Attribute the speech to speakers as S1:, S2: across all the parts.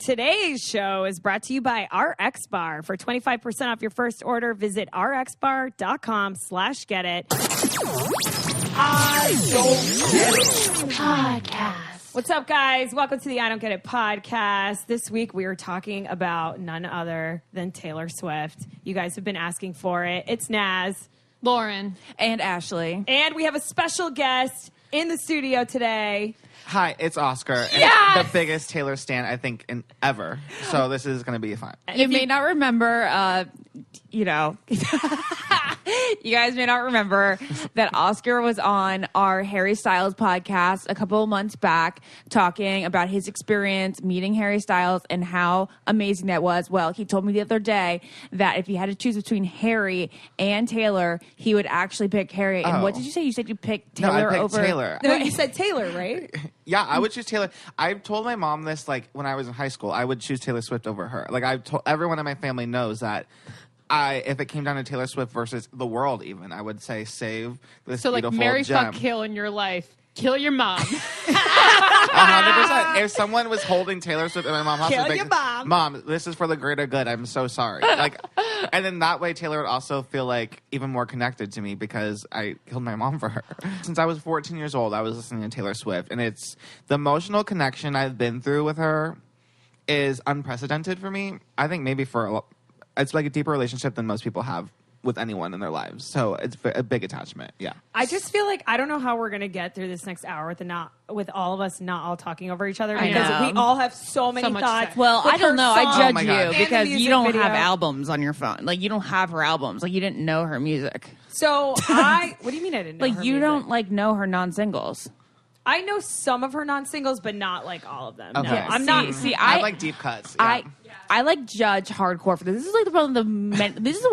S1: Today's show is brought to you by RX Bar. For 25% off your first order, visit rxbar.com/getit.
S2: I don't get it.
S1: Podcast. What's up, guys? Welcome to the I Don't Get It podcast. This week we are talking about none other than Taylor Swift. You guys have been asking for it. It's Naz,
S3: Lauren,
S4: and Ashley.
S1: And we have a special guest in the studio today.
S2: Hi, it's Oscar.
S1: Yes!
S2: And the biggest Taylor stan, I think, in ever. So this is going to be fun.
S4: You may not remember, you guys may not remember that Oscar was on our Harry Styles podcast a couple of months back talking about his experience meeting Harry Styles and how amazing that was. Well, he told me the other day that if he had to choose between Harry and Taylor, he would actually pick Harry. And what did you say? You said you picked Taylor
S2: I picked
S4: over
S2: Taylor.
S1: No, you said Taylor, right?
S2: Yeah, I would choose Taylor. I told my mom this when I was in high school. I would choose Taylor Swift over her. I told everyone in my family knows that. If it came down to Taylor Swift versus the world, even I would say save this beautiful
S3: marry,
S2: gem.
S3: fuck, kill in your life. Kill your mom.
S2: 100%. If someone was holding Taylor Swift in my mom's house,
S1: Kill your mom.
S2: Mom, this is for the greater good. I'm so sorry. And then that way, Taylor would also feel even more connected to me because I killed my mom for her. Since I was 14 years old, I was listening to Taylor Swift, and it's the emotional connection I've been through with her is unprecedented for me. I think maybe it's like a deeper relationship than most people have with anyone in their lives. So it's a big attachment. Yeah.
S1: I just feel like I don't know how we're going to get through this next hour with all of us not all talking over each other because we all have so many
S3: much
S1: thoughts.
S3: sex.
S4: Well, I don't know. I judge you because
S1: And the
S4: you don't
S1: music
S4: have
S1: video.
S4: albums on your phone. You don't have her albums. You didn't know her music.
S1: So what do you mean I didn't know her
S4: You
S1: music?
S4: don't know her non-singles.
S1: I know some of her non-singles, but not all of them.
S2: Okay.
S1: No, I'm not.
S4: See,
S2: I like deep cuts. Yeah.
S4: I judge hardcore for this. This is one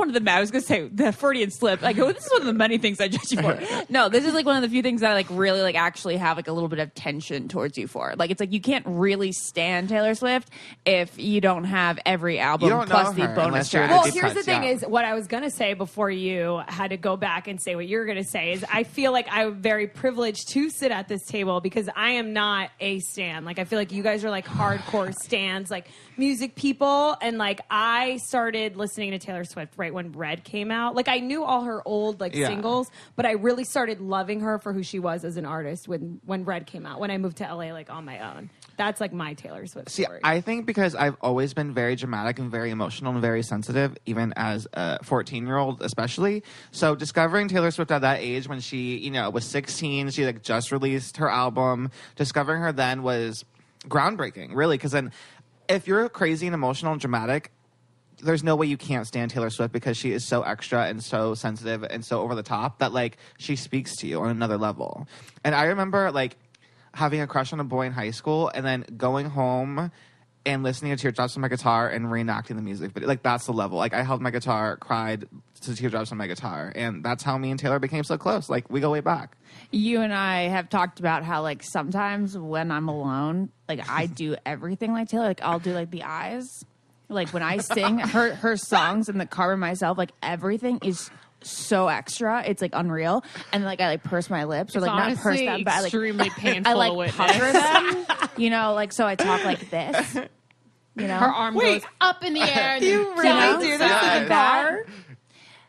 S4: of the I was gonna say the Freudian slip. This is one of the many things I judge you for. No, this is one of the few things that I really actually have a little bit of tension towards you for. It's you can't really stand Taylor Swift if you don't have every album plus the bonus track.
S1: Well, here's the thing: is what I was gonna say before you had to go back and say what you're gonna say is I feel like I'm very privileged to sit at this table because I am not a stan. I feel like you guys are hardcore stans, music people. And I started listening to Taylor Swift right when Red came out. I knew all her old singles, but I really started loving her for who she was as an artist when Red came out. When I moved to LA on my own. That's my Taylor Swift story.
S2: I think because I've always been very dramatic and very emotional and very sensitive, even as a 14-year-old especially. So discovering Taylor Swift at that age when she, was 16, she just released her album. Discovering her then was groundbreaking, really, because then if you're crazy and emotional and dramatic, there's no way you can't stand Taylor Swift because she is so extra and so sensitive and so over the top that she speaks to you on another level. And I remember having a crush on a boy in high school and then going home and listening to Teardrops on my guitar and reenacting the music. But that's the level. I held my guitar, cried to Teardrops on my guitar, and that's how me and Taylor became so close. We go way back.
S4: You and I have talked about how sometimes when I'm alone, I do everything like Taylor. I'll do the eyes. When I sing her songs in the car by myself, everything is so extra. It's unreal. And I purse my lips or not purse them, but
S3: extremely painful.
S4: I pucker them. So I talk like this.
S3: Her arm goes up in the air. And
S1: You really do this in the car?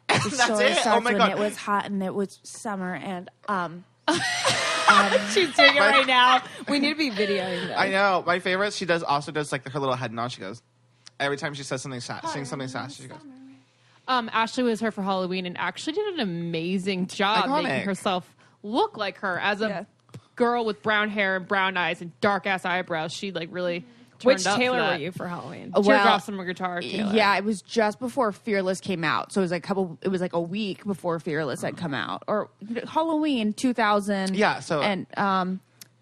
S4: The story starts when it was hot and it was summer and
S1: She's doing it right now. We need to be videoing this.
S2: I know. My favorite, she also does her little head nod. She goes, every time she says something sad, sings something sad, she goes.
S3: Ashley was her for Halloween and actually did an amazing job making herself look like her as a girl with brown hair and brown eyes and dark ass eyebrows. She really
S1: Which Taylor were you for Halloween?
S3: Teardrops on my guitar, Taylor.
S4: Yeah, it was just before Fearless came out. So it was a week before Fearless had come out. Or Halloween 2000.
S2: Yeah, so
S4: and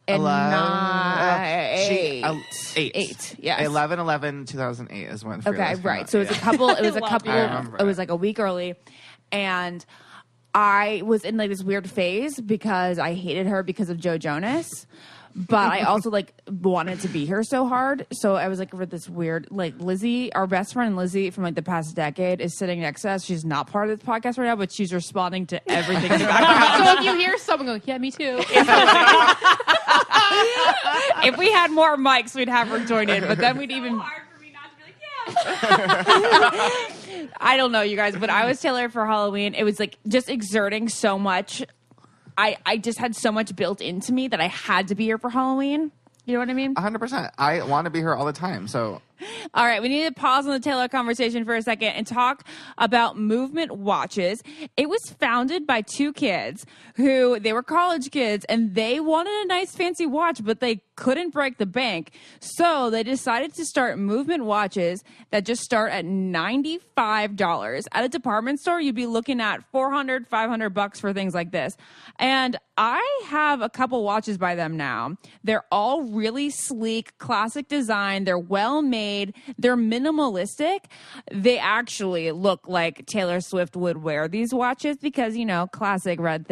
S2: 8.
S4: Yes.
S2: 11/11/2008 is when Fearless came
S4: right.
S2: out.
S4: So it was a couple. It was a couple.
S2: I remember
S4: It was a week early, and I was in this weird phase because I hated her because of Joe Jonas. But I also wanted to be her so hard. So I was for this weird Lizzie, our best friend Lizzie from the past decade is sitting next to us. She's not part of this podcast right now, but she's responding to everything in the background.
S3: So if you hear someone going, yeah, me too.
S4: If we had more mics, we'd have her join in, but then we'd even. Hard for me not to be like, yeah. I don't know, you guys, but I was Taylor for Halloween. It was like just exerting so much. I just had so much built into me that I had to be here for Halloween. You know what I mean?
S2: 100%. I want to be here all the time, so...
S4: All right, we need to pause on the Taylor conversation for a second and talk about Movement watches. It was founded by two kids they were college kids, and they wanted a nice fancy watch, but they couldn't break the bank. So they decided to start Movement watches that just start at $95. At a department store, you'd be looking at $400, $500 for things like this. And I have a couple watches by them now. They're all really sleek, classic design. They're well made. They're minimalistic. They actually look like Taylor Swift would wear these watches because, classic red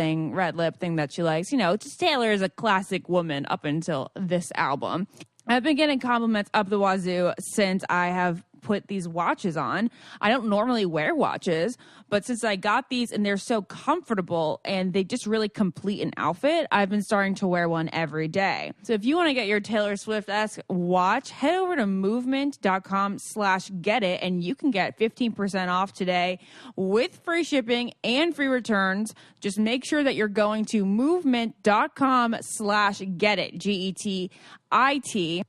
S4: lip thing that she likes. Just Taylor is a classic woman up until this album. I've been getting compliments up the wazoo since I have put these watches on. I don't normally wear watches, but since I got these and they're so comfortable and they just really complete an outfit, I've been starting to wear one every day. So if you want to get your Taylor Swift-esque watch, head over to movement.com/get it and you can get 15% off today with free shipping and free returns. Just make sure that you're going to movement.com/get it, GETIT.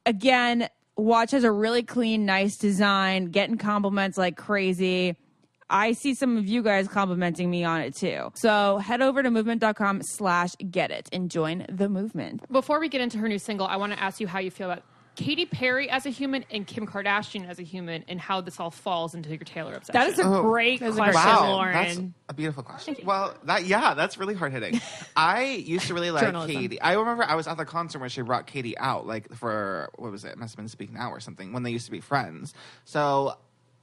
S4: Again, watch has a really clean, nice design, getting compliments like crazy. I see some of you guys complimenting me on it too. So head over to movement.com/get it and join the movement.
S3: Before we get into her new single, I want to ask you how you feel about Katy Perry as a human and Kim Kardashian as a human and how this all falls into your Taylor obsession.
S1: That is a great question,
S2: wow,
S1: Lauren.
S2: That's a beautiful question. Well, that's really hard hitting. I used to really like Katy. I remember I was at the concert where she brought Katy out, like for, what was it? It must have been Speak Now or something, when they used to be friends. So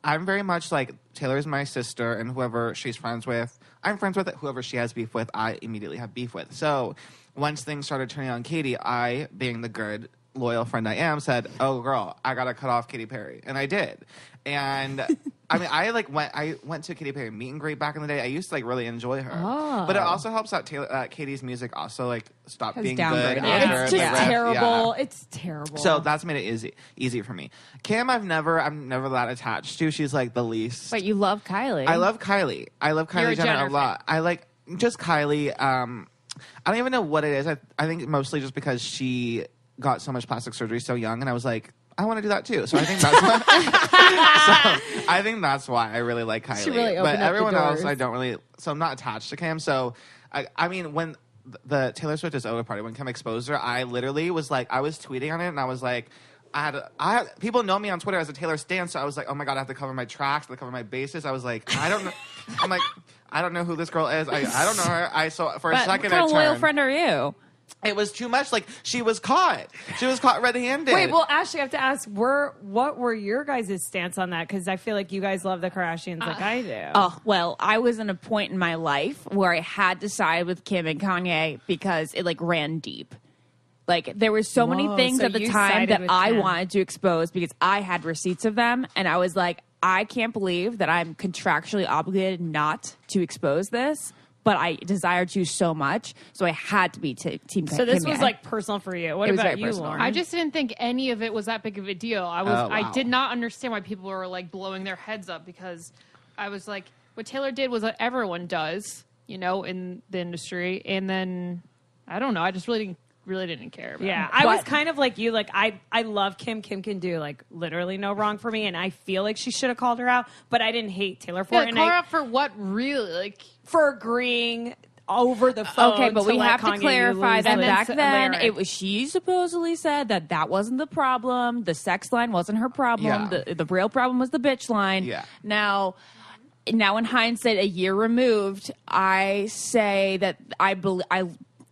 S2: I'm very much like, Taylor's my sister, and whoever she's friends with, I'm friends with it. Whoever she has beef with, I immediately have beef with. So once things started turning on Katy, I, being the good, loyal friend I am, said, "Oh girl, I gotta cut off Katy Perry," and I did. And I mean, I went to a Katy Perry meet and greet back in the day. I used to really enjoy her, but it also helps out Katy's music also stop being good.
S1: It's just terrible. Yeah. It's terrible.
S2: So that's made it easy for me. Kim, I'm never that attached to. She's like the least.
S4: But you love Kylie.
S2: I love Kylie. I love Kylie Jenner a lot. I like just Kylie. I don't even know what it is. I think mostly just because she got so much plastic surgery so young, and I was like, I want to do that too. So I think that's why. I think that's why I really like Kylie.
S1: She really opened
S2: but
S1: up
S2: everyone
S1: the doors.
S2: else, I don't really. So I'm not attached to Kim. So I mean, when the Taylor Swift is over party, when Kim exposed her, I literally was like, I was tweeting on it, and I was like, people know me on Twitter as a Taylor stan, so I was like, oh my god, I have to cover my tracks, I have to cover my bases. I was like, I don't know. I'm like, I don't know who this girl is. I don't know her. So for a second,
S4: what kind of loyal friend are you?
S2: It was too much. Like, she was caught red-handed.
S1: Wait, well, Ashley, I have to ask, what were your guys' stance on that? Because I feel like you guys love the Kardashians like I do.
S4: Oh, well, I was in a point in my life where I had to side with Kim and Kanye because it ran deep. Like, there were so many things at the time that I wanted to expose because I had receipts of them, and I was like, I can't believe that I'm contractually obligated not to expose this. But I desired to so much, so I had to be Team Kim.
S1: So this was personal for you. What about you, Lauren?
S3: I just didn't think any of it was that big of a deal. I did not understand why people were blowing their heads up because I was like, what Taylor did was what everyone does, in the industry. And then I don't know. I just really didn't care about it.
S1: I was kind of like you. I love Kim. Kim can do literally no wrong for me, and I feel like she should have called her out. But I didn't hate Taylor for it.
S3: Call her out for what? Really?
S1: For agreeing over the phone.
S4: Okay, but we have
S1: Kanye
S4: to clarify that back then
S1: she
S4: supposedly said that wasn't the problem. The sex line wasn't her problem.
S2: Yeah.
S4: The real problem was the bitch line.
S2: Yeah.
S4: Now in hindsight, a year removed, I say that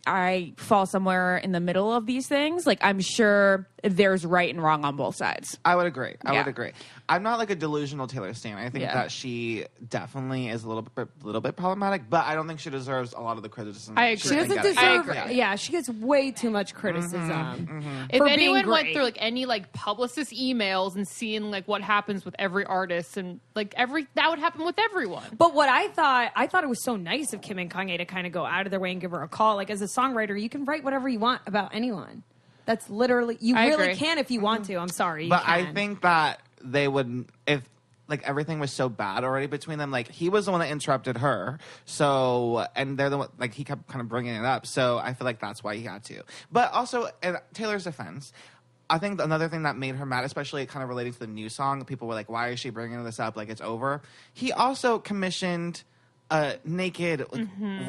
S4: I fall somewhere in the middle of these things. I'm sure there's right and wrong on both sides.
S2: I would agree. I would agree. I'm not a delusional Taylor stan. I think that she definitely is a little bit problematic, but I don't think she deserves a lot of the criticism.
S3: I agree.
S1: She doesn't deserve it. Yeah, she gets way too much criticism.
S3: If anyone went through any publicist emails and seeing what happens with every artist and that would happen with everyone.
S1: But what I thought it was so nice of Kim and Kanye to kind of go out of their way and give her a call. As a songwriter, you can write whatever you want about anyone. That's literally, you
S3: I
S1: really
S3: agree.
S1: can if you want to. I'm sorry.
S2: But I
S1: can.
S2: think that they would, if like everything was so bad already between them, like he was the one that interrupted her. So, and they're the one, like he kept kind of bringing it up. So I feel like that's why he had to. But also, in Taylor's defense, I think another thing that made her mad, especially kind of relating to the new song, people were like, why is she bringing this up? Like, it's over. He also commissioned a naked,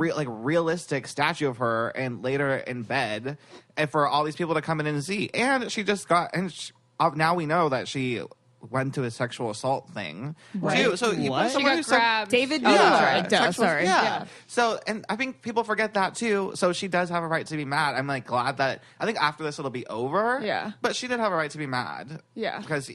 S2: realistic statue of her and later in bed and for all these people to come in and see. And she just got, now we know that she went to a sexual assault thing too. So
S3: She got grabbed.
S1: David
S2: Yeah,
S1: Miller.
S2: sexual-
S4: sorry.
S2: Yeah. So, and I think people forget that too. So she does have a right to be mad. I'm like glad that I think after this it'll be over.
S4: Yeah.
S2: But she did have a right to be mad.
S4: Yeah.
S2: Because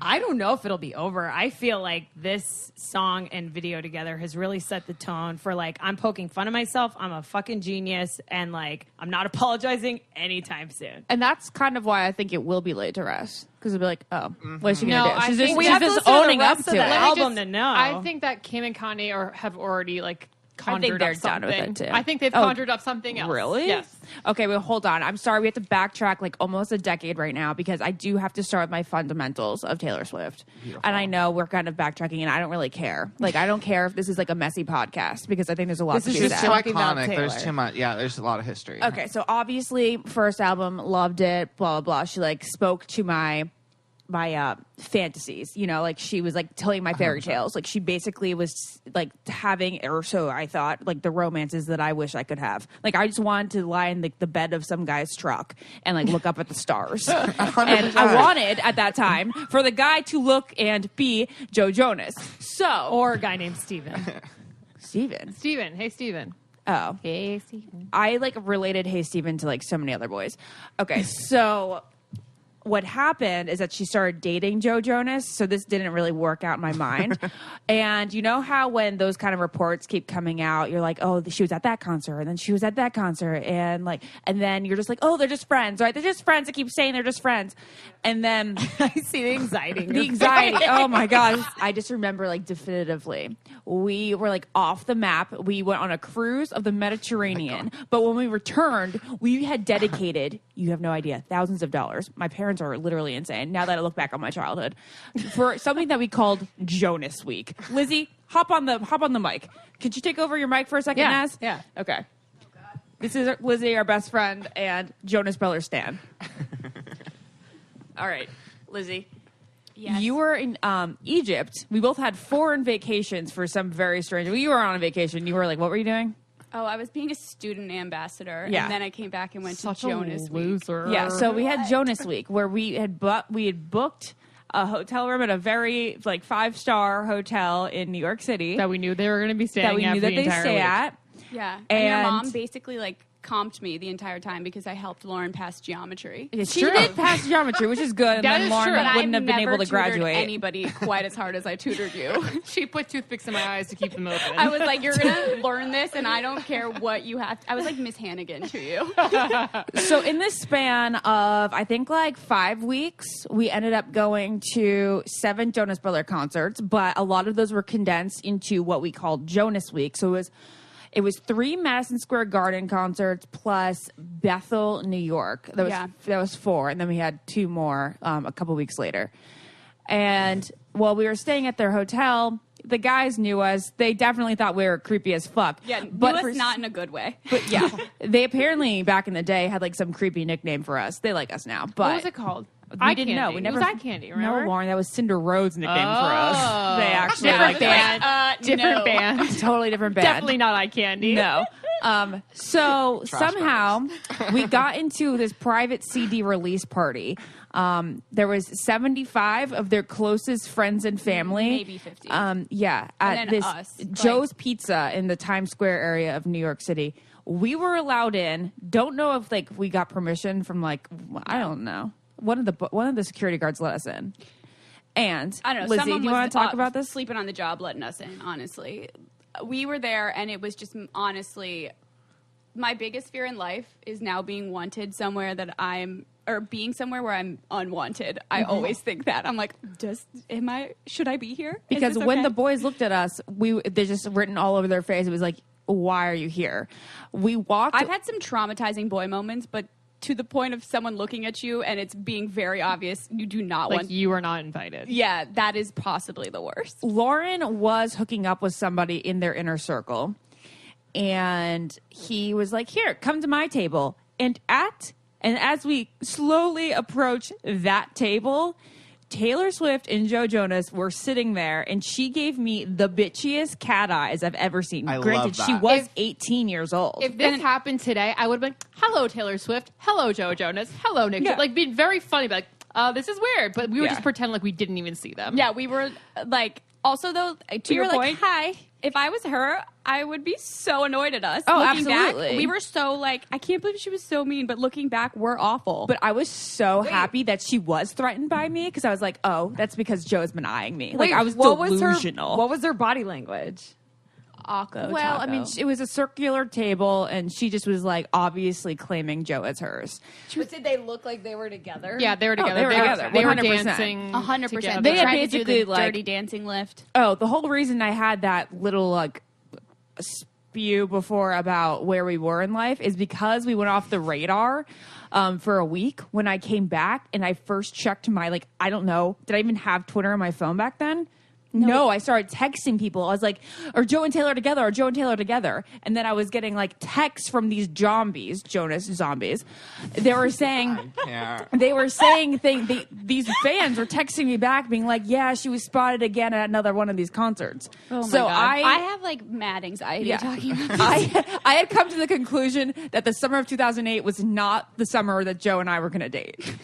S1: I don't know if it'll be over. I feel like this song and video together has really set the tone for like, I'm poking fun of myself. I'm a fucking genius. And like, I'm not apologizing anytime soon.
S4: And that's kind of why I think it will be laid to rest. Because it'll be like, oh, what is she going
S3: No,
S4: to do?
S3: I
S4: She's
S3: think
S4: just,
S3: we
S4: she's
S1: have to
S4: just
S1: listen to the
S4: owning up
S1: rest
S4: to
S1: of
S4: it.
S1: the album to know.
S3: I think that Kim and Kanye have already like conjured
S4: they're
S3: up
S4: done with
S3: something.
S4: it, too.
S3: I think they've
S4: Oh,
S3: conjured up something else.
S4: Really?
S3: Yes.
S4: Okay, well, hold on. I'm sorry. We have to backtrack like almost a decade right now because I do have to start with my fundamentals of Taylor Swift. And I know we're kind of backtracking and I don't really care. Like, I don't care if this is like a messy podcast because I think there's a lot
S1: This
S4: to
S1: is
S4: do
S1: just
S2: it's
S4: that.
S2: too
S1: talking about
S2: iconic. There's
S1: Taylor.
S2: too much. Yeah, there's a lot of history.
S4: Okay, so obviously, first album, loved it, blah, blah, blah. She like spoke to my fantasies, you know, like she was like telling my fairy tales. Like she basically was like having, or so I thought, like the romances that I wish I could have. Like I just wanted to lie in the bed of some guy's truck and like look up at the stars. And I wanted at that time for the guy to look and be Joe Jonas. So,
S1: Or a guy named Steven.
S4: Steven.
S3: Steven. Hey, Steven.
S4: Oh.
S3: Hey, Steven.
S4: I like related Hey Steven to like so many other boys. Okay, so what happened is that she started dating Joe Jonas, so this didn't really work out in my mind. And you know how when those kind of reports keep coming out, you're like, oh, she was at that concert, and then she was at that concert, and like, and then you're just like, oh, they're just friends, right? They're just friends. They keep saying they're just friends, and then
S1: I see the anxiety. in
S4: the
S1: your
S4: anxiety.
S1: face.
S4: Oh my god! I just remember like definitively, we were like off the map. We went on a cruise of the Mediterranean, but when we returned, we had dedicated. You have no idea, thousands of dollars. My parents are literally insane. Now that I look back on my childhood, for something that we called Jonas Week. Lizzie, hop on the mic. Could you take over your mic for a second,
S1: Yeah,
S4: Naz?
S1: yeah.
S4: Okay. This is Lizzie, our best friend, and Jonas Brothers Stan. All right, Lizzie.
S5: Yes.
S4: You were in Egypt. We both had foreign vacations for some very strange. Well, you were on a vacation. You were like, what were you doing?
S5: Oh, I was being a student ambassador,
S4: Yeah.
S5: and then I came back and went
S3: Such
S5: to Jonas
S3: a
S5: Week.
S3: loser.
S4: Yeah, so we had Jonas Week where we had booked a hotel room at a very like 5-star hotel in New York City
S3: That we knew they were going to be staying
S4: that we
S3: at
S4: knew
S3: for
S4: that
S3: the
S4: they
S3: entire
S4: stay
S3: week.
S4: at.
S5: Yeah, and your
S4: And-
S5: mom basically like comped me the entire time because I helped Lauren pass geometry.
S4: Yeah, she
S3: true.
S4: did pass geometry, which is good, and
S3: That
S4: then
S3: is
S4: Lauren
S3: true.
S5: But
S4: wouldn't
S5: I've
S4: have been
S5: never
S4: able to
S5: tutored
S4: graduate.
S5: anybody quite as hard as I tutored you.
S3: She put toothpicks in my eyes to keep them open.
S5: I was like, you're gonna learn this, and I don't care what you have. I was like Miss Hannigan to you.
S4: So in this span of I think like 5 weeks, we ended up going to 7 Jonas Brother concerts, but a lot of those were condensed into what we called Jonas Week. So it was 3 Madison Square Garden concerts plus Bethel, New York. That was 4, and then we had 2 more a couple weeks later. And while we were staying at their hotel, the guys knew us. They definitely thought we were creepy as fuck.
S5: Yeah,
S4: but
S5: knew us not in a good way.
S4: But yeah, they apparently back in the day had like some creepy nickname for us. They like us now, but
S3: what was it called?
S4: we didn't know. We never.
S3: It was Eye Candy, remember?
S4: No, Lauren, that was Cinder Rhodes' nickname for us.
S3: Oh.
S4: They actually
S3: Different
S4: like
S3: band.
S4: that.
S3: Different
S5: No.
S3: band.
S4: Totally different band.
S3: Definitely not Eye Candy.
S4: No. So somehow we got into this private CD release party. There was 75 of their closest friends and family.
S5: Maybe 50.
S4: Yeah,
S5: And
S4: at
S5: then
S4: this
S5: us,
S4: Joe's Pizza in the Times Square area of New York City. We were allowed in. Don't know if like we got permission from like I don't know. One of the security guards let us in. And
S5: I don't know.
S4: Lizzie,
S5: someone
S4: do you
S5: was
S4: want to talk about this?
S5: Sleeping on the job, letting us in. Honestly, we were there, and it was just honestly my biggest fear in life is now being wanted somewhere that I'm, or being somewhere where I'm unwanted. I always think that I'm like, should I be here? Is
S4: Because
S5: this
S4: when
S5: okay?
S4: the boys looked at us, they're just written all over their face. It was like, why are you here? We walked.
S5: I've had some traumatizing boy moments, but to the point of someone looking at you and it's being very obvious you do not
S3: Like
S5: want.
S3: you are not invited.
S5: Yeah, that is possibly the worst.
S4: Lauren was hooking up with somebody in their inner circle, and he was like, "Here, come to my table." And as we slowly approach that table, Taylor Swift and Joe Jonas were sitting there, and she gave me the bitchiest cat eyes I've ever seen.
S2: I
S4: Granted,
S2: love
S4: she
S2: that.
S4: was 18 years old.
S3: If this happened today, I would have been, hello, Taylor Swift. Hello, Joe Jonas. Hello, Nick.
S4: Yeah.
S3: Like, being very funny, but like, this is weird. But we would
S4: Yeah.
S3: just pretend like we didn't even see them.
S5: Yeah, we were like. Also, though, to your point,
S4: "Hi."
S5: if I was her, I would be so annoyed at us.
S4: Oh,
S5: Looking
S4: absolutely.
S5: Back, we were so like, I can't believe she was so mean. But looking back, we're awful.
S4: But I was so happy that she was threatened by me because I was like, "Oh, that's because Joe's been eyeing me." Like, I was delusional.
S1: What was her body language?
S5: Akko,
S4: Well, I
S5: taco.
S4: mean, it was a circular table, and she just was like obviously claiming Joe as hers.
S1: But did they look like they were together?
S3: Yeah, they were together.
S4: they were together,
S3: They were
S4: 100%.
S3: dancing.
S5: 100%.
S3: together.
S5: They
S4: had
S5: tried to do
S4: basically,
S5: the
S4: like-
S5: dirty dancing lift.
S4: Oh, the whole reason I had that little like spew before about where we were in life is because we went off the radar for a week. When I came back and I first checked my I don't know, did I even have Twitter on my phone back then? No, I started texting people. I was like, "Are Joe and Taylor together? Are Joe and Taylor together?" And then I was getting like texts from these Jonas zombies. They were saying,
S2: Yeah.
S4: these fans were texting me back, being like, "Yeah, she was spotted again at another one of these concerts."
S5: Oh my
S4: so
S5: God.
S4: I
S5: have like mad anxiety
S4: Yeah.
S5: talking about this.
S4: I had come to the conclusion that the summer of 2008 was not the summer that Joe and I were going to date.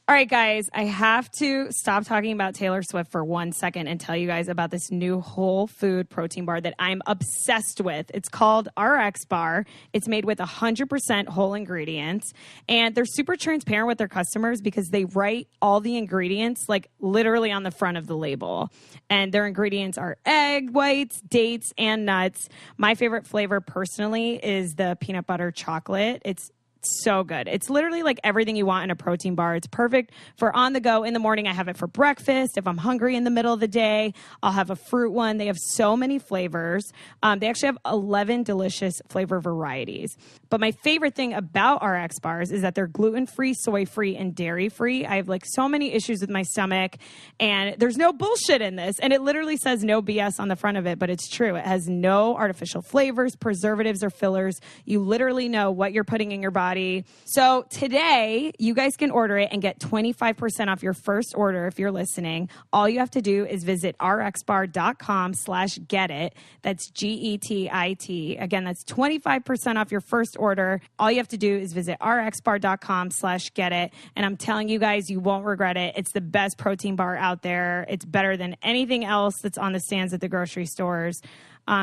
S1: All right, guys, I have to stop talking about Taylor Swift for 1 second and tell you guys about this new whole food protein bar that I'm obsessed with. It's called RX Bar. It's made with 100% whole ingredients, and they're super transparent with their customers because they write all the ingredients like literally on the front of the label. And their ingredients are egg whites, dates, and nuts. My favorite flavor personally is the peanut butter chocolate. It's so good. It's literally like everything you want in a protein bar. It's perfect for on the go in the morning. I have it for breakfast. If I'm hungry in the middle of the day, I'll have a fruit one. They have so many flavors. They actually have 11 delicious flavor varieties. But my favorite thing about RX bars is that they're gluten-free, soy-free, and dairy-free. I have like so many issues with my stomach, and there's no bullshit in this. And it literally says no BS on the front of it, but it's true. It has no artificial flavors, preservatives, or fillers. You literally know what you're putting in your body. So today, you guys can order it and get 25% off your first order if you're listening. All you have to do is visit rxbar.com/getit. That's GETIT. Again, that's 25% off your first order. All you have to do is visit rxbar.com/getit. And I'm telling you guys, you won't regret it. It's the best protein bar out there. It's better than anything else that's on the stands at the grocery stores.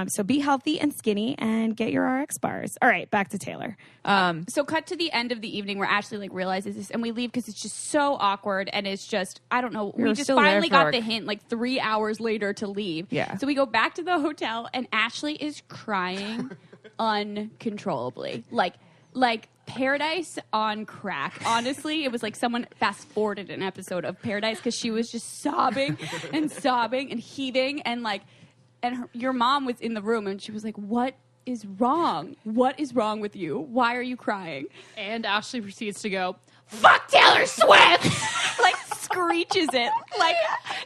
S1: So be healthy and skinny and get your RX bars. All right, back to Taylor.
S5: So cut to the end of the evening where Ashley like realizes this and we leave because it's just so awkward and it's just, I don't know. We just
S4: still there
S5: finally
S4: for
S5: got
S4: like-
S5: the hint like 3 hours later to leave.
S4: Yeah.
S5: So we go back to the hotel and Ashley is crying uncontrollably. Like Paradise on crack. Honestly, it was like someone fast forwarded an episode of Paradise because she was just sobbing and sobbing and heaving and your mom was in the room and she was like, "What is wrong? What is wrong with you? Why are you crying?"
S3: And Ashley proceeds to go, "Fuck Taylor Swift!"
S5: Like screeches it.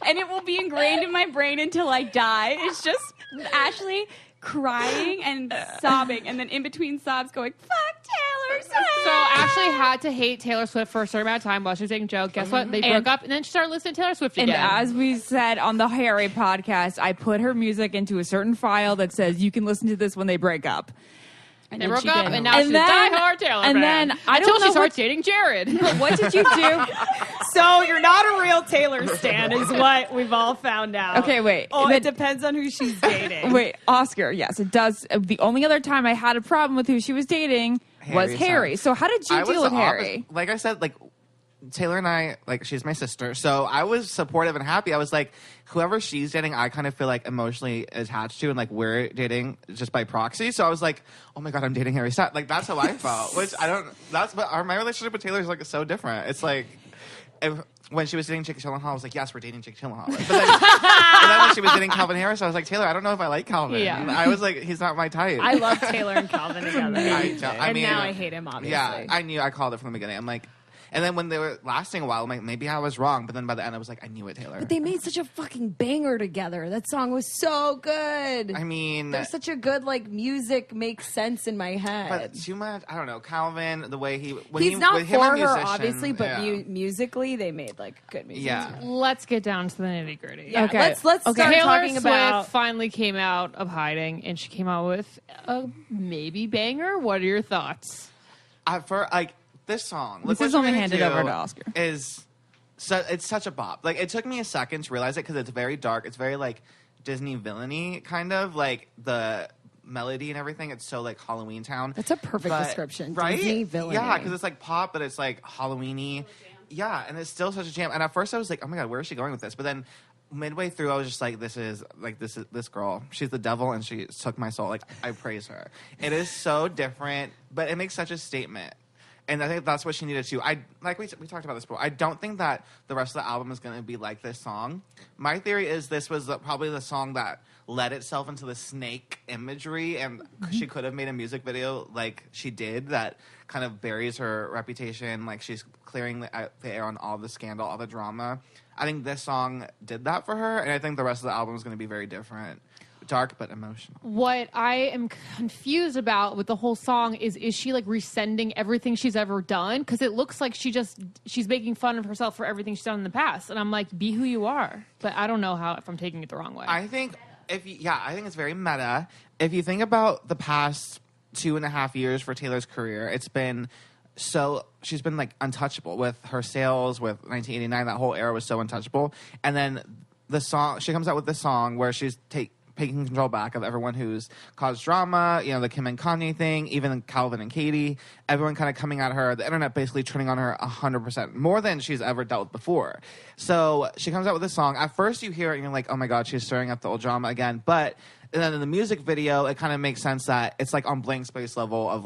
S5: And it will be ingrained in my brain until I die. It's just Ashley crying and sobbing and then in between sobs going, "Fuck Taylor Swift."
S3: So Ashley had to hate Taylor Swift for a certain amount of time while she was dating Joe. Guess what? They broke up, and then she started listening to Taylor Swift
S4: And
S3: again.
S4: as we said on the Harry podcast, I put her music into a certain file that says you can listen to this when they break up.
S5: And
S3: they
S5: then
S3: broke
S5: she
S3: up,
S5: did.
S3: and now
S4: And
S3: she's
S4: then-
S3: a diehard Taylor
S4: and
S3: fan.
S4: then I
S3: until
S4: don't
S3: she
S4: know
S3: starts dating Jared.
S4: What did you do?
S1: So you're not a real Taylor stan, is what we've all found out.
S4: Okay, wait.
S1: Oh,
S4: Then-
S1: it depends on who she's dating.
S4: Wait, Oscar, yes, it does. The only other time I had a problem with who she was dating was Harry. So how did you
S2: I was
S4: deal with
S2: the
S4: Harry?
S2: opposite. Like I said, like Taylor and I, like she's my sister, so I was supportive and happy. I was like, whoever she's dating, I kind of feel like emotionally attached to, and like we're dating just by proxy. So I was like, oh my god, I'm dating Harry Styles. Like that's how I felt. Which I don't. That's but my relationship with Taylor is like so different. It's like. If when she was dating Jake Gyllenhaal, I was like, yes, we're dating Jake Gyllenhaal. But then when she was dating Calvin Harris, I was like, Taylor, I don't know if I like Calvin.
S3: Yeah.
S2: I was like, he's not my type.
S1: I love Taylor and Calvin together.
S2: I mean,
S1: now I hate him, obviously.
S2: Yeah, I called it from the beginning. I'm like, and then when they were lasting a while, I'm like, maybe I was wrong. But then by the end, I was like, I knew it, Taylor.
S1: But they made such a fucking banger together. That song was so good.
S2: I mean,
S1: there's such a good music makes sense in my head.
S2: But too much. I don't know. Calvin, the way
S1: he's not for her, obviously, but musically, they made good music.
S2: Yeah.
S3: Let's get down to the nitty gritty.
S1: Yeah, okay. Let's start
S3: Taylor
S1: talking
S3: Swift
S1: about.
S3: finally came out of hiding, and she came out with a maybe banger. What are your thoughts?
S2: This song.
S4: This is only handed over to Oscar.
S2: It's such a bop. It took me a second to realize it because it's very dark. It's very Disney villainy kind of the melody and everything. It's so Halloween Town.
S1: That's a perfect description,
S2: right?
S1: Disney villainy.
S2: Yeah, because it's pop, but it's Halloweeny. Yeah, and it's still such a jam. And at first I was like, oh my god, where is she going with this? But then midway through, I was just like, this is this girl. She's the devil, and she took my soul. I praise her. It is so different, but it makes such a statement. And I think that's what she needed to. We talked about this before. I don't think that the rest of the album is going to be like this song. My theory is this was probably the song that led itself into the snake imagery, and she could have made a music video like she did that kind of buries her reputation. She's clearing the air on all the scandal, all the drama. I think this song did that for her, and I think the rest of the album is going to be very different. Dark but emotional.
S3: What I am confused about with the whole song is she rescinding everything she's ever done? Because it looks like she's making fun of herself for everything she's done in the past, and I'm like, be who you are. But I don't know if I'm taking it the wrong way.
S2: I think I think it's very meta. If you think about the past 2.5 years for Taylor's career, it's been she's been untouchable with her sales, with 1989. That whole era was so untouchable, and then the song she comes out with this song where she's taking control back of everyone who's caused drama, the Kim and Kanye thing, even Calvin and Katie, everyone kind of coming at her, the internet basically turning on her 100%, more than she's ever dealt with before. So she comes out with this song. At first you hear it and you're like, oh my God, she's stirring up the old drama again. But and then in the music video, it kind of makes sense that it's on blank space level of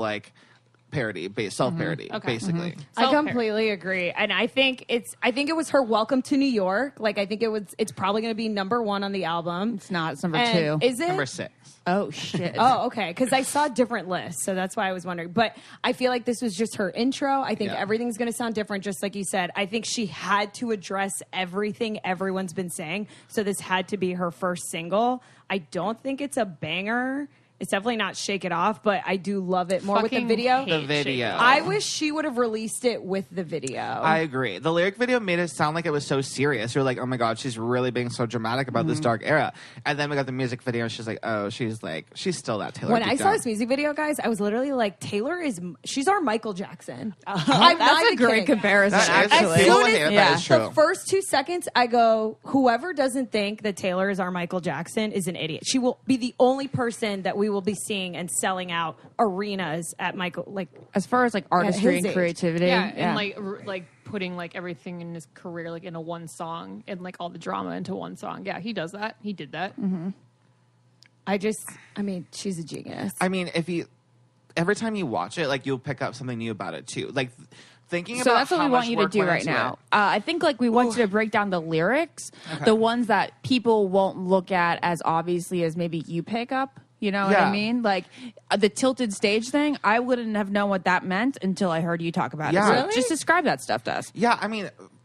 S2: parody, self-parody, basically.
S1: I completely agree, and I think it was her welcome to New York. I think it's probably going to be number 1 on the album.
S4: It's not. It's number 2.
S1: Is it
S2: number 6?
S4: Oh shit.
S1: Oh, okay. Because I saw different lists, so that's why I was wondering. But I feel like this was just her intro. I think everything's going to sound different, just like you said. I think she had to address everything everyone's been saying, so this had to be her first single. I don't think it's a banger. It's definitely not Shake It Off, but I do love it more with the video.
S2: The video.
S1: I wish she would have released it with the video.
S2: I agree. The lyric video made it sound like it was so serious. You're like, oh my God, she's really being so dramatic about this dark era. And then we got the music video, and she's like, oh, she's still that Taylor.
S1: When I saw this music video, guys, I was literally like, she's our Michael Jackson. That's
S4: a great comparison,
S1: As
S4: actually.
S1: soon as the first 2 seconds, I go, whoever doesn't think that Taylor is our Michael Jackson is an idiot. She will be the only person that we will be seeing and selling out arenas at Michael,
S4: as far as artistry and creativity,
S3: and putting everything in his career in a one song and all the drama into one song. Yeah, he does that. He did that.
S1: Mm-hmm. She's a genius.
S2: Every time you watch it, you'll pick up something new about it too. Thinking
S4: so
S2: about
S4: that's what we want you to do right now. I think we want you to break down the lyrics, the ones that people won't look at as obviously as maybe you pick up. You know what I mean? The tilted stage thing, I wouldn't have known what that meant until I heard you talk about it. So
S1: really?
S4: Just describe that stuff to us.
S2: Yeah,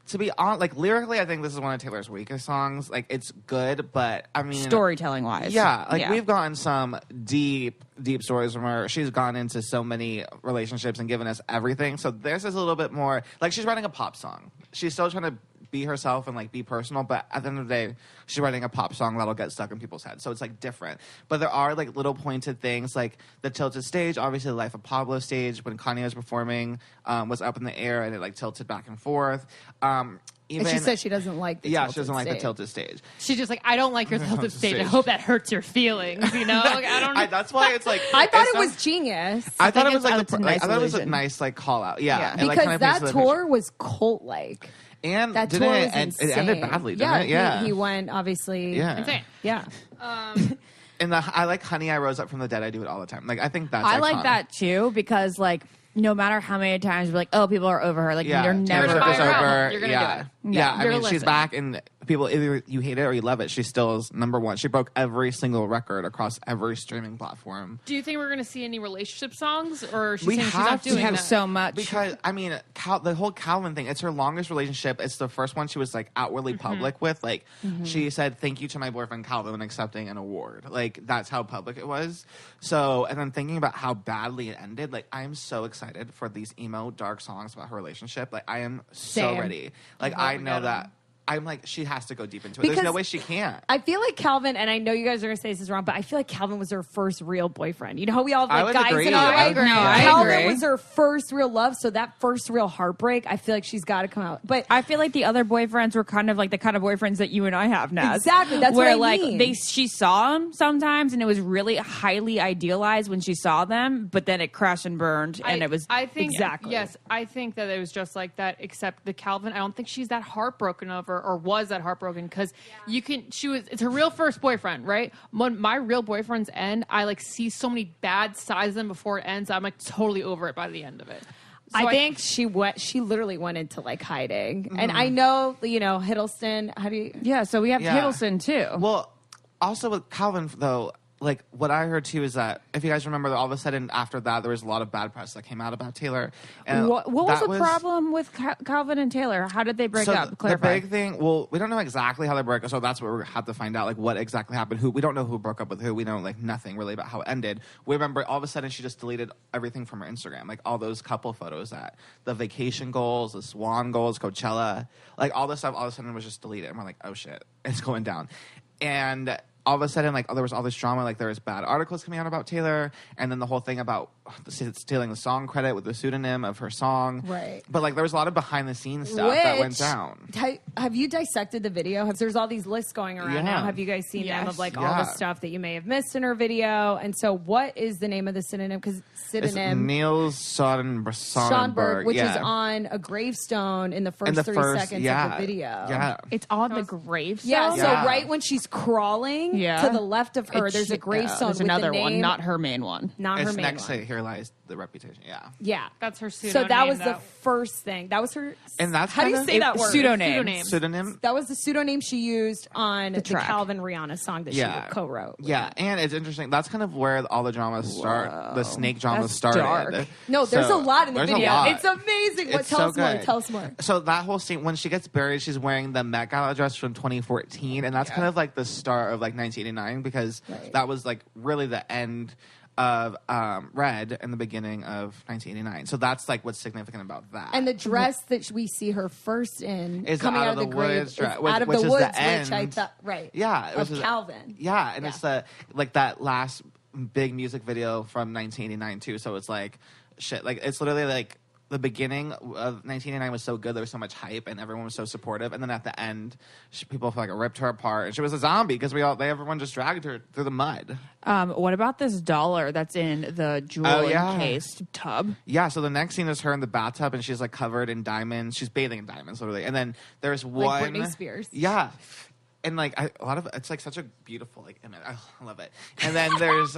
S2: to be honest, lyrically, I think this is one of Taylor's weakest songs. It's good, but
S4: storytelling wise.
S2: Yeah, we've gotten some deep stories from her. She's gone into so many relationships and given us everything. So this is a little bit more, she's writing a pop song. She's still trying to be herself and be personal, but at the end of the day, she's writing a pop song that'll get stuck in people's heads. So it's different. But there are little pointed things, the tilted stage, obviously the Life of Pablo stage when Kanye was performing was up in the air and it tilted back and forth.
S1: And she said she doesn't like the tilted
S2: she doesn't like
S1: stage.
S2: the tilted stage.
S3: She's just I don't like your tilted stage. I hope that hurts your feelings. I don't know.
S2: That's why it's
S1: I thought it was genius.
S2: I thought it was
S4: I thought
S2: it was a nice call out. Yeah.
S1: Because that tour was cult-like.
S2: And
S1: that tour was
S2: insane. It ended badly, didn't it?
S1: Yeah. He went, obviously.
S2: Yeah.
S3: Insane.
S1: Yeah.
S2: And I like Honey, I Rose Up from the Dead. I do it all the time. I think that's
S4: I like that too because no matter how many times we're like, oh, people are over her. Like, you're
S2: Taylor
S4: never
S2: Swift is
S3: Fire
S2: over.
S3: album. You're gonna
S2: Yeah.
S3: do it.
S2: Yeah, I
S3: You're
S2: mean,
S3: gonna
S2: she's
S3: listen.
S2: back, and people, either you hate it or you love it, she still is number one. She broke every single record across every streaming platform.
S3: Do you think we're going to see any relationship songs, or is she
S2: We
S3: saying she's
S2: have
S3: not
S2: to.
S3: doing
S4: We have
S3: that?
S4: so much.
S2: Because, I mean, the whole Calvin thing, it's her longest relationship. It's the first one she was, like, outwardly public with. Like, she said, thank you to my boyfriend Calvin when accepting an award. Like, that's how public it was. So, and then thinking about how badly it ended, like, I am so excited for these emo, dark songs about her relationship. Like, I am so
S1: Same.
S2: ready. Like,
S3: I
S2: I
S3: hope we
S2: know
S3: get
S2: that.
S3: them.
S2: I'm like, she has to go deep into it.
S1: Because
S2: There's no way she can't.
S1: I feel like Calvin, and I know you guys are going to say this is wrong, but I feel like Calvin was her first real boyfriend. You know how we all
S2: I
S1: have
S2: would
S1: like guys
S2: agree.
S1: in our
S2: I
S1: life?
S2: agree. No,
S4: I
S1: Calvin
S4: agree.
S1: was her first real love, so that first real heartbreak, I feel like she's got to come out. But
S4: I feel like the other boyfriends were kind of like the kind of boyfriends that you and I have now.
S1: Exactly, that's
S4: where
S1: what I
S4: like
S1: mean.
S4: she saw them sometimes, and it was really highly idealized when she saw them, but then it crashed and burned, and it was
S3: I think
S1: Exactly.
S3: Yes, I think that it was just like that. Except the Calvin, I don't think she's that heartbroken over, or was that heartbroken, because you can. She was. It's her real first boyfriend, right? When my real boyfriends end, I like see so many bad sides of them before it ends. I'm like totally over it by the end of it. So
S1: I think she literally went into like hiding. And I know, Hiddleston, how do you...
S4: yeah. So we have
S2: Yeah.
S4: Hiddleston too.
S2: Well, also with Calvin, though, like, what I heard, too, is that, if you guys remember, all of a sudden, after that, there was a lot of bad press that came out about Taylor. And
S4: what was
S2: that
S4: the problem with Calvin and Taylor? How did they break
S2: So
S4: up?
S2: the
S4: Clarify.
S2: big thing, well, we don't know exactly how they broke up, so that's what we have to find out, like, what exactly happened. We don't know who broke up with who. We know, like, nothing really about how it ended. We remember all of a sudden she just deleted everything from her Instagram, like all those couple photos, the vacation goals, the Swan goals, Coachella, like all this stuff all of a sudden was just deleted. And we're like, oh shit, it's going down. And all of a sudden, like, there was all this drama, like there was bad articles coming out about Taylor, and then the whole thing about stealing the song credit with the pseudonym of her song.
S1: Right.
S2: But, like, there was a lot of behind-the-scenes stuff that went down.
S1: Have you dissected the video? There's all these lists going around
S2: Yeah.
S1: now. Have you guys seen them
S3: Yes.
S1: of like all
S2: Yeah.
S1: the stuff that you may have missed in her video? And so, what is the name of the synonym? Because
S2: It's
S1: synonym
S2: Niels
S1: Schonberg,
S2: Sonnenberg,
S1: which
S2: yeah.
S1: is on a gravestone in the first
S2: In the
S1: 3
S2: first,
S1: seconds
S2: yeah,
S1: of the video.
S2: Yeah.
S4: It's on the gravestone.
S1: Yeah, so
S2: Yeah.
S1: right when she's crawling
S4: Yeah.
S1: to the left of her,
S4: It's-
S1: there's a gravestone
S4: there's
S1: with
S4: another
S1: the name,
S4: one, not her main one.
S1: not her
S2: It's
S1: main
S2: next
S1: one.
S2: to Here Lies the Reputation, yeah.
S1: Yeah,
S3: that's her
S1: so
S3: pseudonym.
S1: that was the first thing. That was her.
S2: And that's
S1: how do you
S2: kind of-
S1: say that word?
S4: Pseudonym.
S2: Pseudonym?
S1: That was the pseudonym she used on the
S4: track.
S1: Calvin Rihanna song that she co-wrote.
S2: Yeah, and it's interesting. That's kind of where all the dramas start. The snake drama
S4: That's
S2: started.
S4: dark.
S1: No, there's
S2: So,
S1: a lot in the
S2: there's a
S1: video.
S2: lot.
S1: It's amazing.
S2: It's
S1: Tell
S2: so
S1: us more.
S2: good.
S1: Tell us more.
S2: So that whole scene, when she gets buried, she's wearing the Met Gala dress from 2014, and that's kind of like the start of like 1989, because
S1: Right.
S2: that was like really the end of Red and the beginning of 1989. So that's like what's significant about that.
S1: And the dress that we see her first in
S2: Is
S1: coming out of the grave
S2: woods
S1: is
S2: dress,
S1: out of
S2: which
S1: the
S2: is
S1: woods,
S2: the
S1: which I
S2: end.
S1: thought
S2: Yeah, it
S1: of
S2: was
S1: Calvin.
S2: Yeah, and
S1: Yeah.
S2: it's the like that last big music video from 1989 too. So it's like shit. Like it's literally like the beginning of 1989 was so good. There was so much hype, and everyone was so supportive. And then at the end, people like ripped her apart, and she was a zombie because everyone just dragged her through the mud.
S4: What about this dollar that's in the jewel
S2: yeah.
S4: encased tub?
S2: Yeah, so the next scene is her in the bathtub, and she's like covered in diamonds. She's bathing in diamonds, literally. And then there's one,
S1: Britney Spears.
S2: Yeah, and like a lot of it's like such a beautiful like image. I love it. And then there's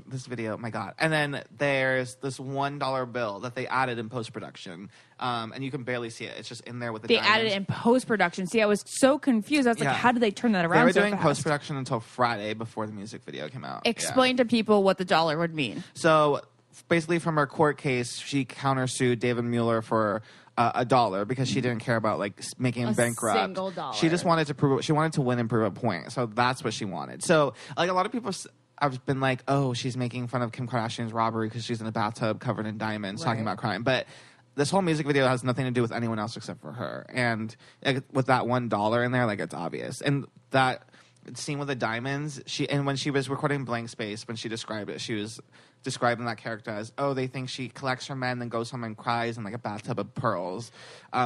S2: this video. My God. And then there's this $1 bill that they added in post production, and you can barely see it. It's just in there with the.
S4: They
S2: diamonds.
S4: added it in post production. See, I was so confused. I was like,
S2: Yeah.
S4: how did they turn that
S2: They
S4: around?
S2: were
S4: so
S2: doing
S4: fast?
S2: post production until Friday before the music video came out.
S4: Explain to people what the dollar would mean.
S2: So basically, from her court case, she countersued David Mueller for $1 because she didn't care about like making him
S1: A
S2: bankrupt.
S1: single dollar.
S2: She just wanted to prove. She wanted to win and prove a point. So that's what she wanted. So like a lot of people have been like, oh, she's making fun of Kim Kardashian's robbery because she's in a bathtub covered in diamonds talking about crime, but. This whole music video has nothing to do with anyone else except for her. And with that $1 in there, like it's obvious. And that scene with the diamonds, when she was recording Blank Space, when she described it, she was describing that character as, oh, they think she collects her men, then goes home and cries in like a bathtub of pearls.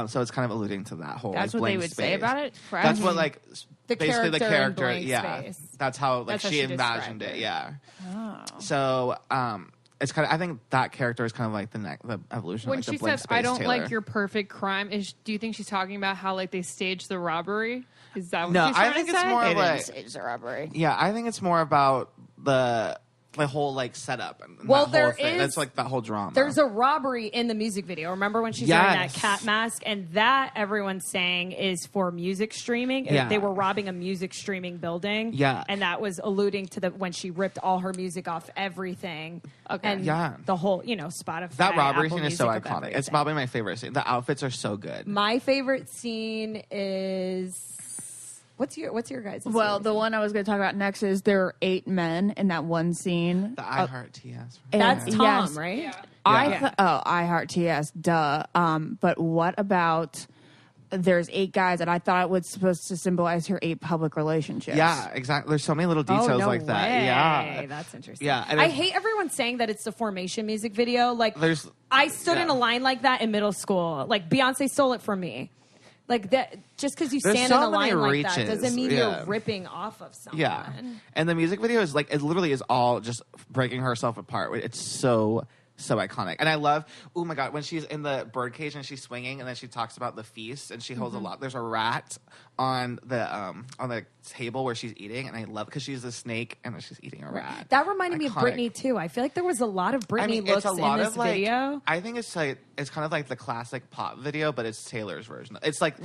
S2: So it's kind of alluding to that whole.
S4: That's
S2: like,
S4: what they
S2: blank
S4: would
S2: space.
S4: say about it?
S2: That's what like
S1: The
S2: basically the
S1: character in
S2: character.
S1: Blank
S2: Yeah,
S1: Space.
S2: that's how like
S1: That's how
S2: she
S1: she
S2: imagined
S1: described
S2: it.
S1: it.
S2: Yeah.
S4: Oh.
S2: So it's kind of. I think that character is kind of like the evolution.
S3: When
S2: of, like,
S3: she
S2: the Blank
S3: says, "I
S2: Space
S3: don't
S2: Taylor.
S3: like your perfect crime," do you think she's talking about how like they staged the robbery? Is that what
S2: No,
S3: she's
S2: I
S3: trying
S2: think
S3: to
S2: it's
S3: say?
S2: more
S4: They
S2: like
S4: didn't stage the robbery.
S2: Yeah, I think it's more about the the whole like setup. And
S1: Well,
S2: that
S1: there
S2: whole thing.
S1: is-
S2: That's like that whole drama.
S1: There's a robbery in the music video. Remember when she's wearing that cat mask? And that, everyone's saying, is for music streaming.
S2: Yeah.
S1: They were robbing a music streaming building.
S2: Yeah.
S1: And that was alluding to when she ripped all her music off everything. Okay. And the whole, Spotify.
S2: That robbery
S1: Apple
S2: scene is so
S1: Music of
S2: iconic.
S1: everything.
S2: It's probably my favorite scene. The outfits are so good.
S1: My favorite scene is... What's your guys'?
S4: Well, the one I was going to talk about next is there are 8 men in that one scene.
S2: The I Heart TS.
S1: That's Tom,
S4: yes.
S1: right?
S3: Yeah.
S4: I Heart TS, duh. But what about there's 8 guys, and I thought it was supposed to symbolize her 8 public relationships.
S2: Yeah, exactly. There's so many little details like that.
S1: Way.
S2: Yeah,
S1: That's interesting.
S2: Yeah, and
S1: I hate everyone saying that it's the Formation music video. Like, I stood in a line like that in middle school. Like, Beyonce stole it from me. Like that, just because you stand in a line like that doesn't mean you're ripping off of someone.
S2: Yeah, and the music video is like, it literally is all just breaking herself apart. It's so iconic. And I love, oh my God, when she's in the birdcage and she's swinging and then she talks about the feast and she holds a lot. There's a rat on the table where she's eating, and I love it because she's a snake and then she's eating a rat.
S1: That reminded me of Britney too. I feel like there was a lot of Britney looks in this video.
S2: I think it's kind of like the classic pop video, but it's Taylor's version. It's like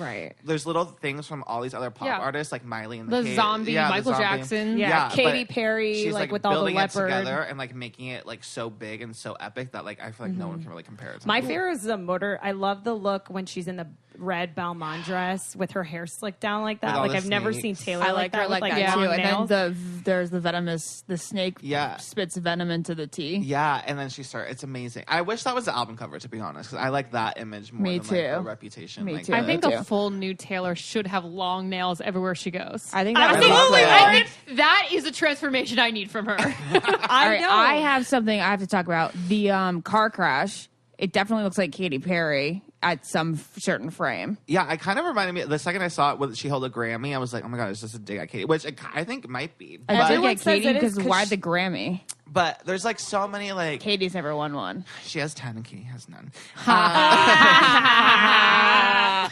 S2: there's little things from all these other pop artists like Miley and
S3: the Zombie, Michael Jackson,
S1: Katy Perry,
S2: she's
S1: like with all the leopard
S2: together and like making it like so big and so epic that like I feel like no one can really compare it to.
S1: My favorite is the motor. I love the look when she's in the red Balmain dress with her hair slicked down like that. Like I've never seen Taylor like that.
S4: I like that too. And then there's the snake spits venom into the tea.
S2: Yeah, and then it's amazing. I wish that was the album cover, to be honest, because I like that image more than like the Reputation.
S4: Me
S2: like,
S4: too.
S3: I think a full new Taylor should have long nails everywhere she goes.
S4: I think
S3: that is a transformation I need from her.
S4: I have something I have to talk about. The car crash. It definitely looks like Katy Perry at some certain frame.
S2: Yeah, it kind of reminded me. The second I saw it, when she held a Grammy, I was like, "Oh my God, it's just a dig at Katy," which I think might be.
S4: I dig at Katy because why the Grammy?
S2: But there's like so many like
S4: Katie's never won one.
S2: She has 10 and Katy has none.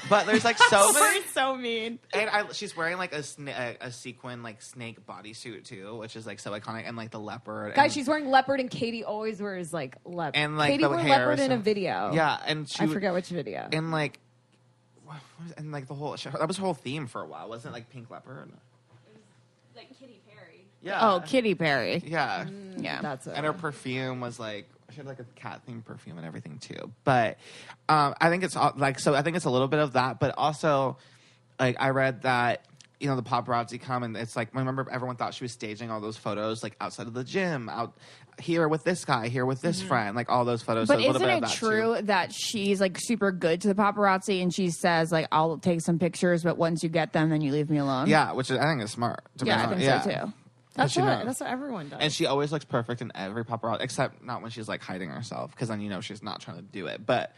S2: But there's like so many.
S1: So mean.
S2: And she's wearing like a sequin like snake bodysuit too, which is like so iconic, and like the leopard.
S1: Guys, she's wearing leopard, and Katy always wears like leopard.
S2: And like
S1: Katy
S2: the
S1: wore
S2: hair
S1: leopard in a video.
S2: Yeah, and
S1: I forget which video.
S2: And like, and like the whole that was her whole theme for a while, wasn't it? Like pink leopard.
S5: It was like Katy Perry.
S2: Yeah.
S4: Oh, Katy Perry.
S2: Yeah.
S4: Yeah.
S1: That's it.
S2: And her perfume was like, she had like a cat themed perfume and everything too. But I think it's like, so I think it's a little bit of that, but also like I read that, the paparazzi come and it's like, I remember everyone thought she was staging all those photos like outside of the gym, out here with this guy, here with this friend, like all those photos.
S4: But
S2: so
S4: isn't it true that she's like super good to the paparazzi and she says like, I'll take some pictures, but once you get them, then you leave me alone?
S2: Yeah, which I think is smart.
S4: I think so too.
S1: That's what everyone does.
S2: And she always looks perfect in every paparazzi, except not when she's like hiding herself, because then she's not trying to do it. But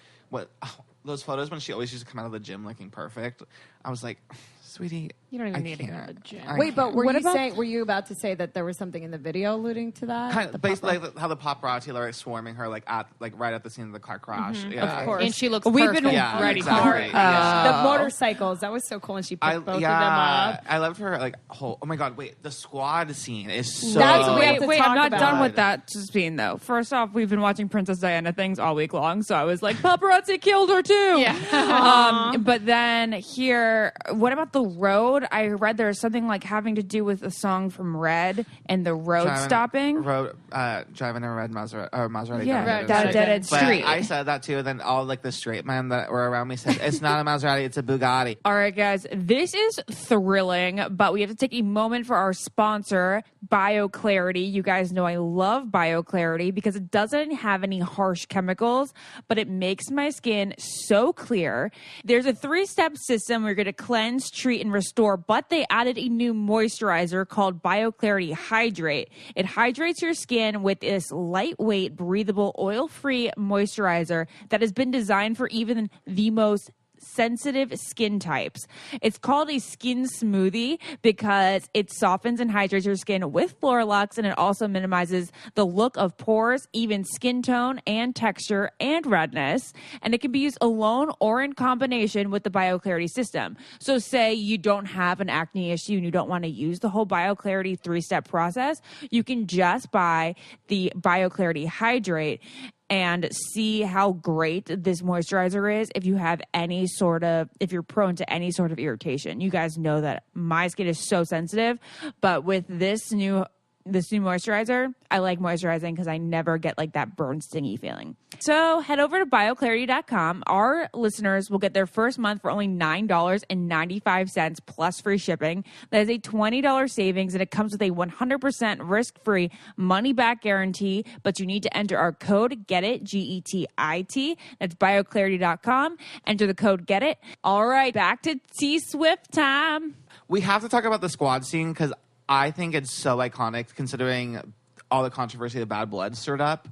S2: those photos when she always used to come out of the gym looking perfect, I was like, sweetie,
S3: you don't even need to go to the gym.
S1: Wait, but were you about to say that there was something in the video alluding to that?
S2: Kind of, basically, like how the paparazzi are like swarming her right at the scene of the car crash. Yeah.
S3: Of course. And she looks
S4: We've
S3: perfect.
S4: been
S3: ready
S2: for
S3: it.
S1: The motorcycles. That was so cool, and she picked both of them up.
S2: I loved her oh my God, wait, the squad scene is so...
S1: That's what we have to
S4: Wait,
S1: talk
S4: I'm not
S1: about.
S4: done with that scene though. First off, we've been watching Princess Diana things all week long, so I was like, paparazzi killed her too.
S3: Yeah.
S4: But then here, what about the road? I read there's something like having to do with a song from Red and the road stopping.
S2: Driving a red Maserati.
S4: Yeah,
S2: down a
S4: dead-end street.
S2: I said that too, and then all like the straight men that were around me said, it's not a Maserati, it's a Bugatti.
S4: All right, guys, this is thrilling, but we have to take a moment for our sponsor, BioClarity. You guys know I love BioClarity because it doesn't have any harsh chemicals, but it makes my skin so clear. There's a 3-step system where you're going to cleanse, treat, and restore, but they added a new moisturizer called BioClarity Hydrate. It hydrates your skin with this lightweight, breathable, oil-free moisturizer that has been designed for even the most sensitive skin types. It's called a skin smoothie because it softens and hydrates your skin with Floralux, and it also minimizes the look of pores, even skin tone and texture and redness. And it can be used alone or in combination with the BioClarity system. So say you don't have an acne issue and you don't want to use the whole BioClarity 3-step process, you can just buy the BioClarity Hydrate and see how great this moisturizer is if you're prone to any sort of irritation. You guys know that my skin is so sensitive, but with this new moisturizer, I like moisturizing because I never get like that burn stingy feeling. So head over to bioclarity.com. Our listeners will get their first month for only $9.95 plus free shipping. That is a $20 savings, and it comes with a 100% risk-free money-back guarantee, but you need to enter our code GETIT, GETIT. That's bioclarity.com. Enter the code GETIT. All right, back to T-Swift time.
S2: We have to talk about the squad scene because I think it's so iconic considering all the controversy that Bad Blood stirred up.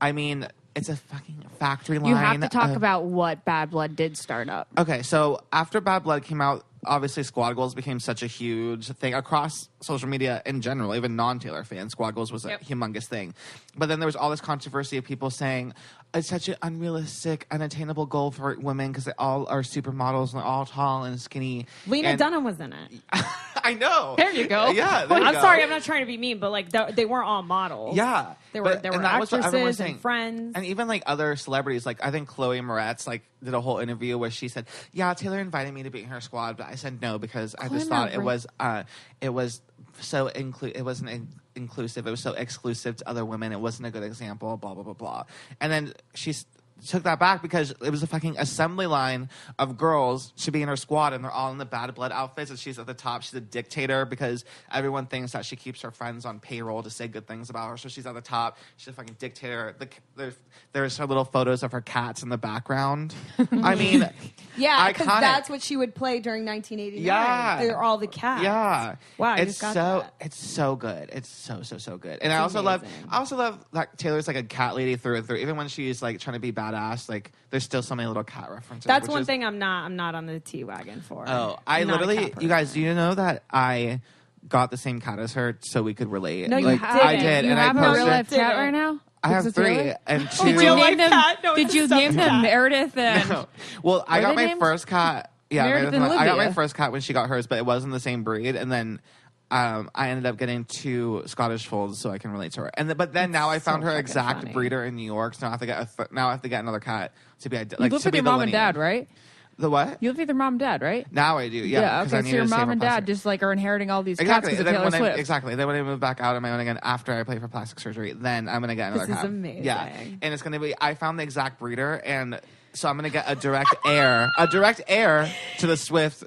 S2: I mean, it's a fucking factory line.
S4: You have to talk about what Bad Blood did start up.
S2: Okay, so after Bad Blood came out, obviously squad goals became such a huge thing across social media in general. Even non-Taylor fans, squad goals was a humongous thing. But then there was all this controversy of people saying it's such an unrealistic, unattainable goal for women because they all are supermodels and they're all tall and skinny.
S1: Lena Dunham was in it.
S2: I know.
S3: There you go.
S2: Yeah,
S1: I'm sorry, I'm not trying to be mean, but like they weren't all models.
S2: Yeah,
S1: there were actresses and friends,
S2: and even like other celebrities. Like I think Chloe Moretz like did a whole interview where she said, "Yeah, Taylor invited me to be in her squad, but I said no because I just thought it was so it wasn't inclusive. It was so exclusive to other women. It wasn't a good example. Blah blah blah blah." And then she's took that back because it was a fucking assembly line of girls to be in her squad, and they're all in the Bad Blood outfits, and she's at the top. She's a dictator because everyone thinks that she keeps her friends on payroll to say good things about her, so she's at the top. She's a fucking dictator. There's her little photos of her cats in the background. I mean,
S6: yeah, because that's what she would play during 1989.
S2: Yeah,
S6: they're all the cats.
S2: Yeah,
S6: wow,
S2: it's so good. It's so good. And I also love that Taylor's like a cat lady through and through. Even when she's like trying to be badass, like there's still so many little cat references.
S1: That's one thing I'm not on the T wagon for.
S2: Oh, I literally, you guys, do you know that I got the same cat as her so we could relate?
S1: No, you didn't.
S2: I did,
S4: You
S2: and
S4: have
S2: I
S4: a
S2: posted.
S4: real life cat right now?
S2: I have 3 and 2.
S4: Did you name them Meredith and?
S2: No. Well, I got my
S4: names?
S2: first cat. Yeah,
S4: Meredith and
S2: I got my
S4: Olivia.
S2: first cat when she got hers, but it wasn't the same breed. And then I ended up getting 2 Scottish folds so I can relate to her. But then now I found her exact
S1: funny.
S2: breeder in New York, so now I have to get another cat to be
S4: You live with your mom and dad, right?
S2: The what?
S4: You live with your mom and dad, right?
S2: Now I do, yeah.
S4: Okay, so your mom and dad just like are inheriting all these cats because of Taylor Swift.
S2: Exactly. Then when I move back out on my own again after I play for plastic surgery, then I'm going to get another cat.
S1: This is amazing.
S2: Yeah. And it's going to be, I found the exact breeder, and so I'm going to get a direct heir to the Swift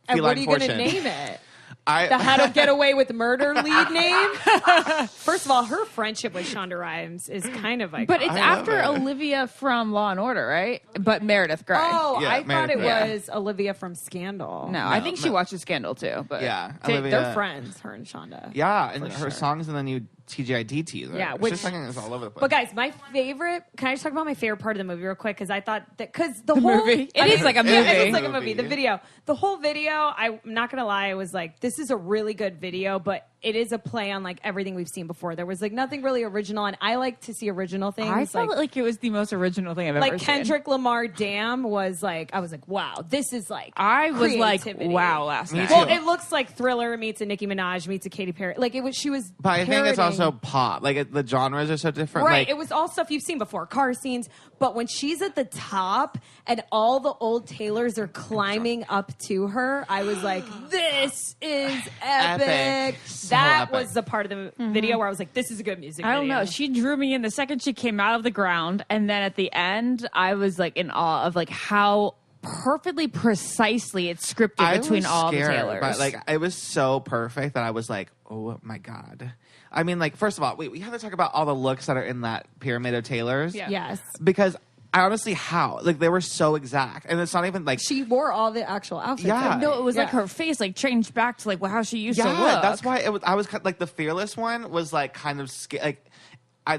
S1: And
S2: feline
S1: what are you going to
S2: fortune.
S1: name it?
S2: The
S1: How to Get Away with Murder lead name? First of all, her friendship with Shonda Rhimes is kind of iconic.
S4: But it's after Olivia from Law and Order, right? But Meredith Grey.
S1: Oh,
S2: Yeah,
S1: I thought it
S2: Meredith.
S1: was Olivia from Scandal.
S4: No, I think she watches Scandal too. But
S2: Yeah.
S1: They're
S2: Olivia.
S1: friends, her and Shonda.
S2: Yeah, and
S1: For
S2: her
S1: sure.
S2: songs in the new TGID teaser.
S1: Yeah,
S2: It's
S1: which-
S2: just fucking is all over the place.
S1: But guys, my favorite. Can I just talk about my favorite part of the movie real quick? Because I thought that the whole
S4: movie? It is like a movie.
S1: It is like a movie. The video, the whole video. I'm not gonna lie. I was like, this is a really good video, but it is a play on like everything we've seen before. There was like nothing really original, and I like to see original things.
S4: I felt like it was the most original thing I've ever
S1: like
S4: seen.
S1: Kendrick Lamar Damn was like, I was like, wow, this is like
S4: I was like,
S1: creativity.
S4: wow, last
S2: Me
S4: night.
S2: too.
S1: Well, it looks like Thriller meets a Nicki Minaj meets a Katy Perry. Like it was, she was.
S2: But I think it's
S1: parodying-
S2: also pop. Like the genres are so different.
S1: Right,
S2: Like,
S1: it was all stuff you've seen before, car scenes. But when she's at the top and all the old Taylors are climbing up to her, I was like, "This is epic."
S2: Epic. So
S1: That
S2: epic.
S1: was the part of the video where I was like, "This is a good music."
S4: I don't
S1: video.
S4: know. She drew me in the second she came out of the ground, and then at the end, I was like in awe of like how perfectly precisely it's scripted
S2: I
S4: between
S2: was
S4: all
S2: scared,
S4: the Taylors.
S2: but like it was so perfect that I was like, oh my god. I mean, like, first of all, we have to talk about all the looks that are in that pyramid of Taylors.
S3: Yeah.
S1: Yes,
S2: Because I honestly, how? Like, they were so exact. And it's not even like.
S6: She wore all the actual outfits.
S2: Yeah.
S4: no, it was like
S6: Yeah.
S4: her face like changed back to like how she used to
S2: Yeah,
S4: look.
S2: that's why I was like, the fearless one was like kind of like.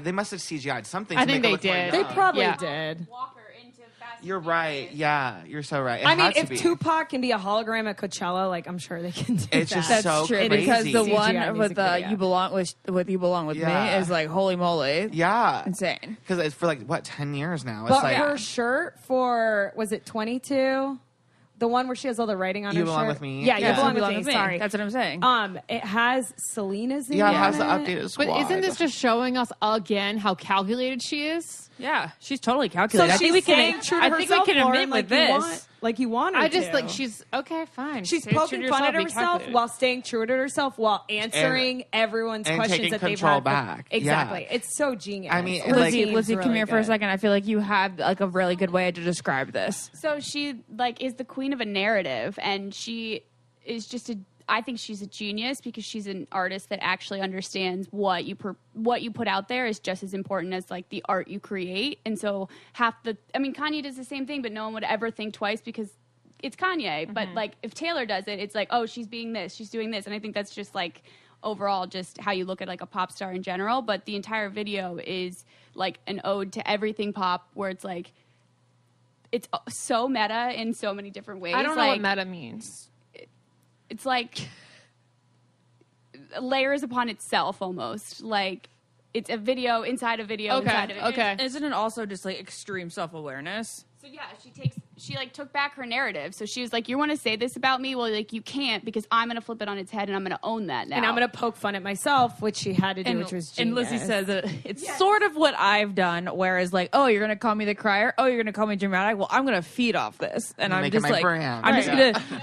S2: They must have CGI'd something.
S3: I
S2: to
S3: think
S2: make her
S3: they
S2: look more
S3: did.
S1: they
S2: young.
S1: probably
S3: Yeah.
S1: did.
S5: Walker into Fast
S2: You're right. Yeah, you're so right.
S6: I mean, if Tupac can be a hologram at Coachella, like I'm sure they can do
S2: it's
S6: that.
S2: just
S4: That's
S2: so
S4: true
S2: crazy.
S4: because the one
S6: CGI
S4: with
S6: music
S4: you belong with me is like holy moly, insane.
S2: Because it's for like what 10 years now. It's
S6: But
S2: like
S6: her shirt for was it 22? The one where she has all the writing on
S2: You
S6: her
S2: Belong
S6: shirt.
S2: With Me?
S6: Yeah,
S2: Yeah.
S6: You Belong With Me. Sorry.
S4: That's what I'm saying.
S6: It has Selena's name.
S2: Yeah, it has
S6: on
S2: the updated squad.
S3: But isn't this just showing us again how calculated she is?
S4: Yeah, she's totally
S6: So
S4: calculated. I
S6: she's
S4: think we
S6: staying
S4: can.
S6: true to
S4: I think
S6: herself,
S4: we can
S6: Lauren,
S4: admit with
S6: like you
S4: this.
S6: want, like you want her
S3: I just
S6: to.
S3: like she's okay, fine.
S6: She's
S3: Stay true to
S6: poking fun at
S3: yourself, be
S6: herself
S3: calculated.
S6: while staying true to herself while answering everyone's
S2: and
S6: questions
S2: taking
S6: that they've
S2: control
S6: had.
S2: back.
S6: Exactly.
S2: Yeah.
S6: It's so genius.
S2: I mean,
S6: Her
S2: like-
S6: team's
S4: Lizzie, come
S6: really
S4: here for a
S6: good.
S4: second. I feel like you have like a really good way to describe this.
S5: So she like is the queen of a narrative, and she is just I think she's a genius because she's an artist that actually understands what you put out there is just as important as like the art you create. And so Kanye does the same thing, but no one would ever think twice because it's Kanye. But like if Taylor does it, it's like, oh, she's being this, she's doing this, and I think that's just like overall just how you look at like a pop star in general. But the entire video is like an ode to everything pop, where it's like it's so meta in so many different ways.
S3: I don't know
S5: like,
S3: what meta means.
S5: It's like layers upon itself almost. Like it's a video inside a video inside of it.
S3: Okay.
S4: Isn't it also just like extreme self-awareness?
S5: So yeah, she took back her narrative. So she was like, "You want to say this about me? Well, like you can't because I'm going to flip it on its head and I'm going to own that now.
S6: And I'm going to poke fun at myself, which she had to do, which was genius.
S4: And Lizzie says that it's sort of what I've done, whereas like, oh, you're gonna call me the crier, oh, you're gonna call me dramatic. Well, I'm gonna feed off this, and I'm
S2: Making
S4: just
S2: my
S4: like,
S2: brand.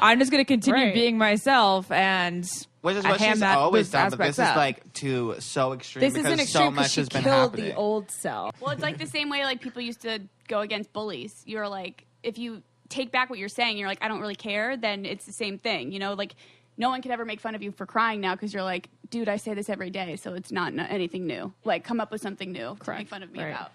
S4: I'm just gonna continue
S6: Right.
S4: being myself, and
S2: Which is
S4: I
S2: what
S4: hand
S2: she's
S4: that-
S2: always
S4: those
S2: done, but this
S4: aspects
S2: is
S4: up.
S2: like too so extreme
S6: This
S2: because
S6: isn't
S2: so
S6: extreme
S2: much
S6: because she
S2: has been
S6: killed
S2: happening.
S6: the old self.
S5: Well, it's like the same way like people used to go against bullies. You're like, if you take back what you're saying, you're like, I don't really care, then it's the same thing. You know, like no one could ever make fun of you for crying now because you're like, dude, I say this every day, so it's not anything new. Like, come up with something new to make fun of me
S6: Right.
S5: about.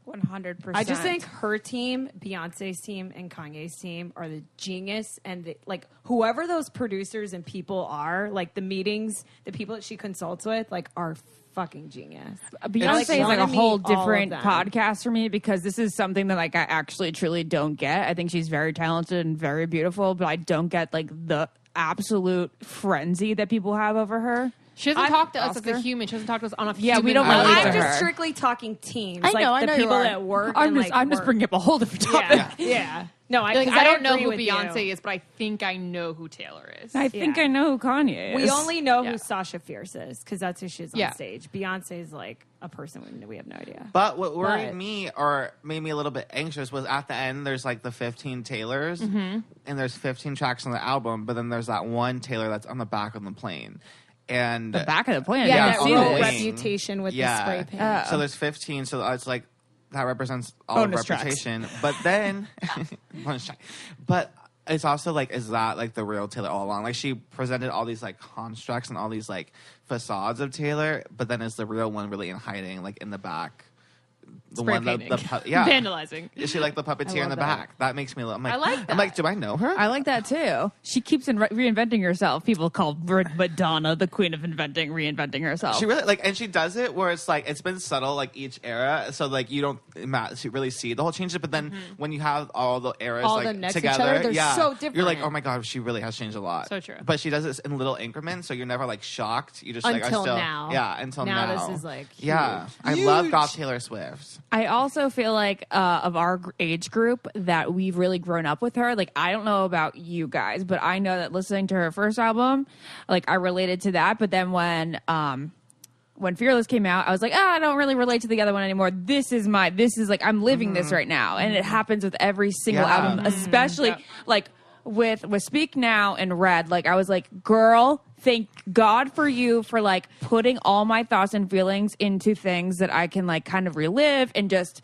S4: 100%.
S6: I just think her team, Beyonce's team, and Kanye's team are the genius, and like whoever those producers and people are, like the meetings, the people that she consults with, like are fucking genius.
S4: Beyonce is like a
S6: wanted me
S4: whole
S6: all of
S4: different
S6: them.
S4: podcast for me because this is something that like I actually truly don't get. I think she's very talented and very beautiful, but I don't get like the absolute frenzy that people have over her.
S3: She doesn't talk to us as
S4: Oscar?
S3: a human. She doesn't talk to us on a
S4: Yeah,
S3: human
S4: we don't
S3: level.
S4: relate to
S6: I'm
S4: her.
S6: just strictly talking teams.
S4: I
S6: like
S4: know, I
S6: the
S4: know you
S6: people
S4: are.
S6: at work.
S4: I'm
S6: and,
S4: just
S6: work.
S4: bringing up a whole different topic.
S6: Yeah. No,
S3: Like,
S6: 'cause
S3: I don't know
S6: agree
S3: who
S6: with
S3: Beyonce
S6: you.
S3: is, but I think I know who Taylor is.
S4: I think
S6: Yeah.
S4: I know who Kanye is.
S6: We only know
S3: Yeah.
S6: who Sasha Fierce is because that's who she is on
S3: Yeah.
S6: stage. Beyonce is like a person we have no idea.
S2: But what worried
S6: But-
S2: me or made me a little bit anxious was at the end there's like the 15 Taylors and there's 15 tracks on the album, but then there's that one Taylor that's on the back of the plane. And
S4: the back of the plane.
S6: Yeah,
S2: Yeah,
S6: that
S2: on the
S6: real
S2: wing.
S6: reputation with the spray paint.
S2: So there's 15, so it's like that represents all
S4: Bonus
S2: of
S4: tracks.
S2: reputation. But then bonus track. But it's also like, is that like the real Taylor all along? Like she presented all these like constructs and all these like facades of Taylor, but then is the real one really in hiding, like in the back? The
S3: Spray
S2: one,
S3: painting.
S2: yeah.
S3: Vandalizing.
S2: Is she like the puppeteer in the
S6: that.
S2: back? That makes me. I'm like,
S3: I like
S2: I'm like, do I know her?
S4: I like that too. She keeps reinventing herself. People call Madonna the queen of reinventing herself.
S2: She really like, and she does it where it's like it's been subtle, like each era, so like you don't really see the whole change. But then when you have all the eras
S6: All
S2: like
S6: them next to each
S2: together,
S6: other, they're
S2: yeah,
S6: so
S2: you're like,
S6: different.
S2: oh my god, she really has changed a lot.
S3: So true.
S2: But she does this in little increments, so you're never like shocked. You just like
S6: Until
S2: are still
S6: now.
S2: yeah, until now.
S6: Now this is, like,
S2: yeah,
S6: huge.
S2: I love goth Taylor Swift.
S4: I also feel like of our age group that we've really grown up with her. Like, I don't know about you guys, but I know that listening to her first album, like I related to that. But then when Fearless came out, I was like, I don't really relate to the other one anymore. This is like I'm living this right now, and it happens with every single
S2: Yeah.
S4: album, especially like with Speak Now and Red. Like I was like, girl, thank God for you for like putting all my thoughts and feelings into things that I can like kind of relive and just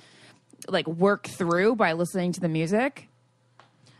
S4: like work through by listening to the music.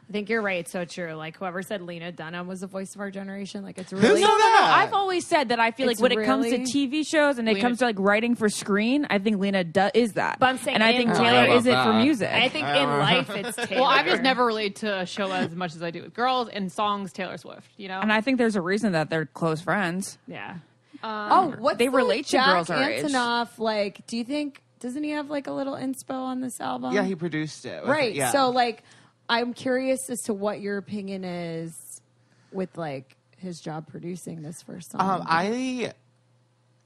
S1: I think you're right. It's so true. Like whoever said Lena Dunham was the voice of our generation. Like it's
S2: Who
S1: really
S2: said that?
S4: I've always said that I feel like
S1: It's
S4: when it comes to
S1: really-
S4: TV shows and it comes to like writing for screen, I think Lena is that.
S1: But I'm saying
S4: and I
S1: in
S4: think
S1: life-
S4: Taylor
S2: I love
S4: is it for
S2: that.
S4: music.
S1: I think in life it's Taylor.
S3: Well, I've just never related to a show as much as I do with girls and songs Taylor Swift, you know?
S4: And I think there's a reason that they're close friends.
S1: Yeah.
S6: Oh, what's
S4: They
S6: the
S4: relate to
S6: Jack
S4: girls our age.
S6: Antonoff, like, do you think doesn't he have like a little inspo on this album?
S2: Yeah, he produced it.
S6: Right.
S2: Yeah.
S6: So like, I'm curious as to what your opinion is with like his job producing this first song.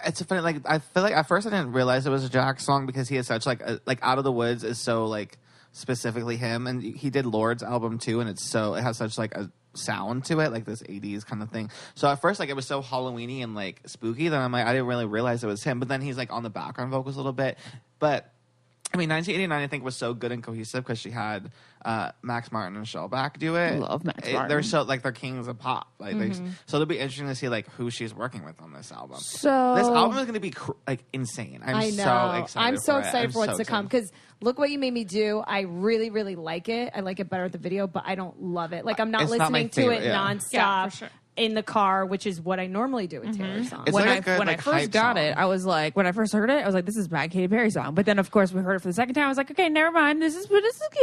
S2: It's funny. Like I feel like at first I didn't realize it was a Jack song because he has such like Out of the Woods is so like specifically him, and he did Lord's album too, and it has such like a sound to it, like this 80s kind of thing. So at first, like it was so Halloweeny and like spooky that I'm like I didn't really realize it was him. But then he's like on the background vocals a little bit. But I mean, 1989 I think was so good and cohesive because she had Max Martin and Shellback do it.
S4: I love Max Martin.
S2: They're so like they're kings of pop. Like so it'll be interesting to see like who she's working with on this album.
S4: So
S2: this album is going to be like insane.
S6: I know.
S2: I'm so excited
S6: for what's to come because look what you made me do. I really, really like it. I like it better at the video, but I don't love it. Like I'm not listening to it nonstop.
S3: Yeah, for sure.
S6: In the car, which is what I normally do with Taylor songs.
S2: It's
S4: when
S2: like a good,
S4: when
S2: like,
S4: I first
S2: hype
S4: got
S2: song.
S4: it, I was like, when I first heard it, I was like, this is a bad Katy Perry song. But then, of course, we heard it for the second time. I was like, okay, never mind. This is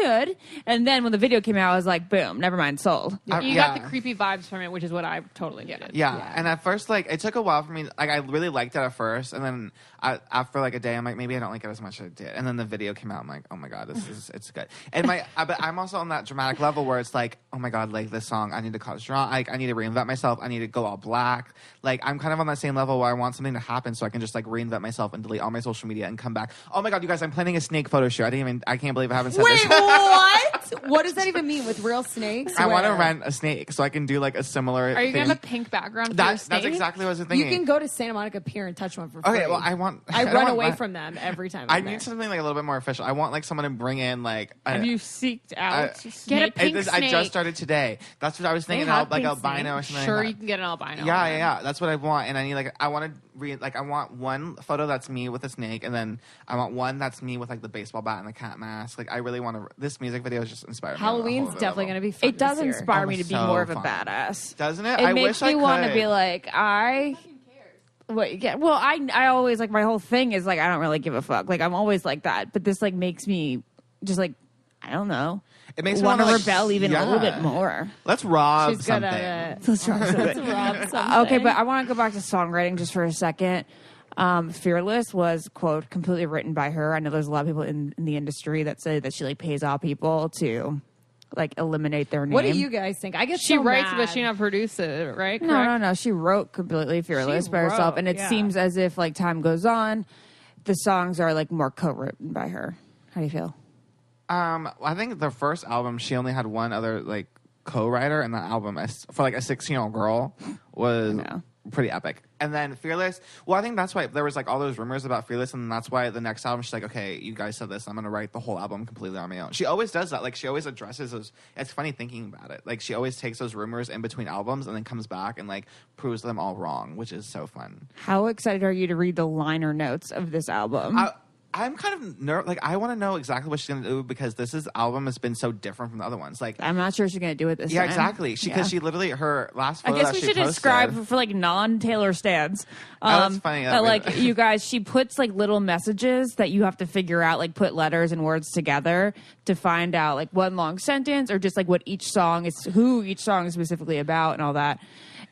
S4: good. And then when the video came out, I was like, boom, never mind, sold.
S3: You got the creepy vibes from it, which is what I totally did.
S2: Yeah, and at first, like, it took a while for me. Like, I really liked it at first, and then after like a day, I'm like, maybe I don't like it as much as I did. And then the video came out. I'm like, oh my god, it's good. And but I'm also on that dramatic level where it's like, oh my god, like this song, I need to cause drama. I need to reinvent myself. I need to go all black. Like, I'm kind of on that same level where I want something to happen so I can just like reinvent myself and delete all my social media and come back. Oh my god, you guys, I'm planning a snake photo shoot. I can't believe I haven't said this.
S6: Wait, what? What does that even mean with real snakes?
S2: I want to rent a snake so I can do like a similar.
S3: Are you
S2: thing.
S3: gonna have a pink background? For your
S2: That's
S3: snake?
S2: exactly what I was thinking.
S6: You can go to Santa Monica Pier and touch one for free.
S2: Okay, well, I
S6: run
S2: don't
S6: away
S2: want-
S6: from them every time.
S2: I
S6: I'm
S2: need
S6: there.
S2: something like a little bit more official. I want like someone to bring in like.
S3: Have you seeked out?
S2: Get a
S3: snake?
S2: I just started today. That's what I was thinking.
S4: have
S2: Like
S4: pink
S2: albino or something.
S3: Sure,
S2: like
S3: you
S2: that.
S3: can get an albino.
S2: Yeah. That's what I want, and I need like I want to I want one photo that's me with a snake, and then I want one that's me with like the baseball bat and the cat mask. Like I really want to. This music video is just inspired me.
S6: Halloween's definitely going to be fun.
S4: It does
S6: this year.
S4: inspire me to be
S2: so
S4: more of a
S2: fun.
S4: badass.
S2: Doesn't it?
S4: It
S2: I
S4: makes
S2: wish I
S4: me want to
S2: could.
S4: be like, well, I always like my whole thing is like I don't really give a fuck. Like I'm always like that, but this like makes me just like I don't know.
S2: It makes me
S4: want to
S2: wanna,
S4: rebel even a little bit more.
S2: Let's rob
S6: She's good
S2: something.
S6: at it.
S4: Let's try something.
S6: Let's rob something.
S4: Okay, but I want to go back to songwriting just for a second. Fearless was, quote, completely written by her. I know there's a lot of people in the industry that say that she like pays off people to like eliminate their name.
S6: What do you guys think? I guess
S3: She writes, but she not produces it, right?
S4: No. She wrote completely Fearless
S6: She
S4: by herself,
S6: wrote,
S4: and it
S6: yeah.
S4: seems as if like time goes on, the songs are like more co-written by her. How do you feel?
S2: I think the first album she only had one other like co-writer, and that album for like a 16-year-old girl was pretty epic. And then Fearless, well, I think that's why there was like all those rumors about Fearless, and that's why the next album she's like, okay, you guys said this, I'm gonna write the whole album completely on my own. She always does that. Like she always addresses those. It's funny thinking about it. Like she always takes those rumors in between albums and then comes back and like proves them all wrong, which is so fun.
S4: How excited are you to read the liner notes of this album?
S2: I'm kind of nervous. Like, I want to know exactly what she's going to do because this album has been so different from the other ones. Like,
S4: I'm not sure she's going to do it this time.
S2: yeah, exactly. Because she literally, her last
S4: I
S2: photo
S4: guess
S2: that
S4: we
S2: she
S4: should
S2: posted,
S4: describe for like non-Taylor stans.
S2: That's funny.
S4: That, like, you guys, she puts like little messages that you have to figure out, like put letters and words together to find out like one long sentence or just like what each song is, who each song is specifically about and all that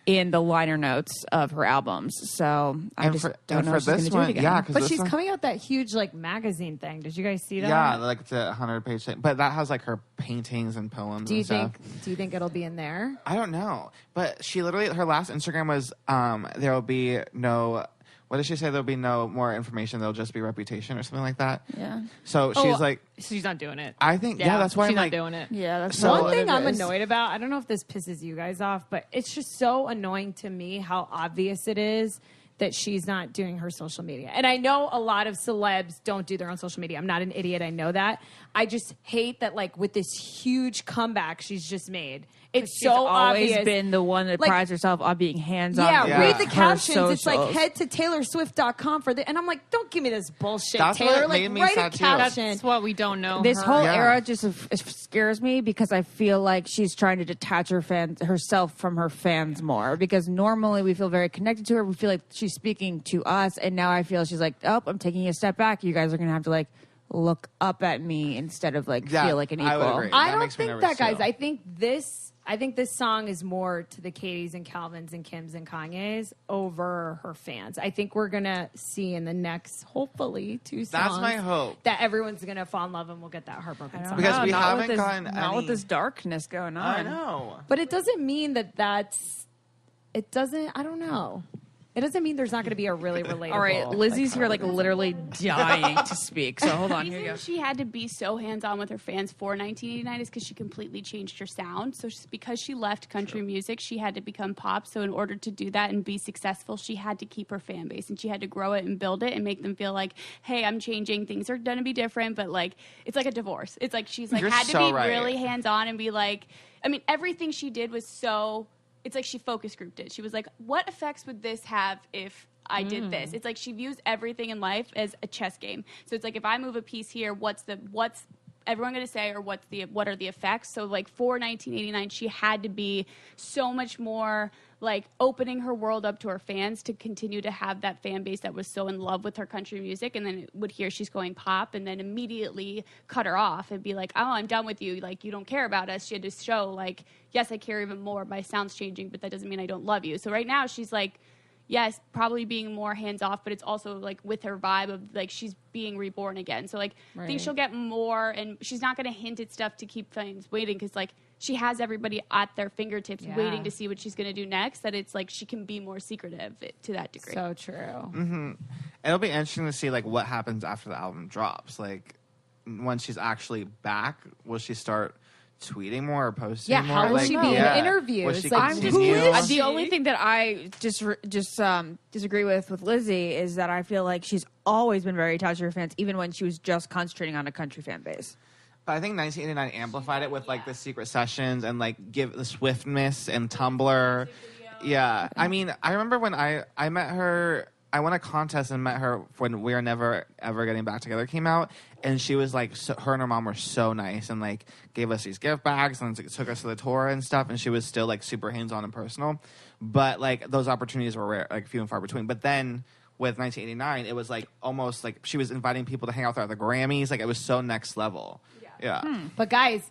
S4: in the liner notes of her albums. So I just don't know if she's going to do it again.
S2: Yeah,
S6: But she's coming out that huge like magazine thing. Did you guys see that?
S2: Yeah, like it's a 100-page thing. But that has like her paintings and poems.
S6: Do you
S2: and stuff.
S6: think it'll be in there?
S2: I don't know. But she literally, her last Instagram was, there will be no, what did she say? There'll be no more information. There'll just be reputation or something like that.
S4: Yeah.
S2: So she's like,
S3: she's not doing it.
S2: I think, yeah, that's why
S3: she's
S2: I'm
S3: not
S2: like,
S3: doing it.
S4: Yeah, that's
S2: So-
S6: One
S4: what
S6: thing
S4: it
S6: I'm
S4: is.
S6: annoyed about, I don't know if this pisses you guys off, but it's just so annoying to me how obvious it is that she's not doing her social media. And I know a lot of celebs don't do their own social media. I'm not an idiot. I know that. I just hate that, like, with this huge comeback she's just made, it's
S4: She's
S6: so
S4: always
S6: obvious.
S4: been the one that
S6: Like-
S4: prides herself on being hands-on.
S6: Yeah,
S2: Yeah.
S6: read the
S2: Her
S6: captions. It's like
S4: socials.
S6: head to TaylorSwift.com for the, and I'm like, don't give me this bullshit,
S2: That's what
S6: Taylor.
S2: made
S6: Like,
S2: me
S6: write a
S2: sad, too.
S6: caption.
S3: That's what we don't know.
S4: This
S3: her.
S4: whole
S2: Yeah.
S4: era just scares me because I feel like she's trying to detach herself from her fans more. Because normally we feel very connected to her. We feel like she's speaking to us, and now I feel she's like, "Oh, I'm taking a step back. You guys are going to have to like look up at me instead of like
S2: Yeah,
S4: feel like an
S2: I would
S4: equal."
S2: agree.
S6: I
S2: That
S6: don't
S2: makes me
S6: think
S2: nervous,
S6: that, guys.
S2: too.
S6: I think this I think this song is more to the Katie's and Calvin's and Kim's and Kanye's over her fans. I think we're going to see in the next, hopefully, 2 songs.
S2: That's my hope.
S6: That everyone's going to fall in love and we'll get that heartbroken song.
S2: Because we haven't
S4: gotten
S2: gotten
S4: not
S2: any...
S4: with this darkness going on.
S2: I know.
S6: But it doesn't mean it doesn't, I don't know. It doesn't mean there's not going to be a really relatable.
S4: All right, Lizzie's here like literally dying to speak. So hold on,
S5: The
S4: here you go.
S5: reason she had to be so hands-on with her fans for 1989 is because she completely changed her sound. So because she left country music, she had to become pop. So in order to do that and be successful, she had to keep her fan base. And she had to grow it and build it and make them feel like, hey, I'm changing. Things are going to be different. But, like, it's like a divorce. It's like she's, like,
S2: You're
S5: had to
S2: so
S5: be
S2: right.
S5: really hands-on and be like, I mean, everything she did was so... It's like she focus grouped it. She was like, what effects would this have if I did this? It's like she views everything in life as a chess game. So it's like, if I move a piece here, what's everyone going to say, or what are the effects? So like for 1989, she had to be so much more like opening her world up to her fans to continue to have that fan base that was so in love with her country music, and then would hear she's going pop and then immediately cut her off and be like, oh, I'm done with you. Like, you don't care about us. She had to show like, yes, I care even more. My sound's changing, but that doesn't mean I don't love you. So right now she's like, yes, probably being more hands off, but it's also like with her vibe of like she's being reborn again. So like I think she'll get more, and she's not going to hint at stuff to keep fans waiting, because like she has everybody at their fingertips waiting to see what she's going to do next, that it's like she can be more secretive to that degree.
S6: So true.
S2: Mm-hmm. It'll be interesting to see like what happens after the album drops. Like when she's actually back, will she start tweeting more or posting more?
S6: How will she be in interviews?
S2: Will she
S6: Like,
S2: continue?
S4: The only thing that I just disagree with Lizzie is that I feel like she's always been very attached to her fans, even when she was just concentrating on a country fan base.
S2: But I think 1989 amplified it with like the secret sessions and like give the Swiftness and Tumblr. Yeah, I mean, I remember when I met her. I won a contest and met her when We Are Never Ever Getting Back Together came out, and she was like, her and her mom were so nice and like gave us these gift bags and took us to the tour and stuff, and she was still like super hands-on and personal, but like those opportunities were rare, like few and far between. But then with 1989, it was like almost like she was inviting people to hang out with her at the Grammys. Like it was so next level. Yeah.
S6: But guys,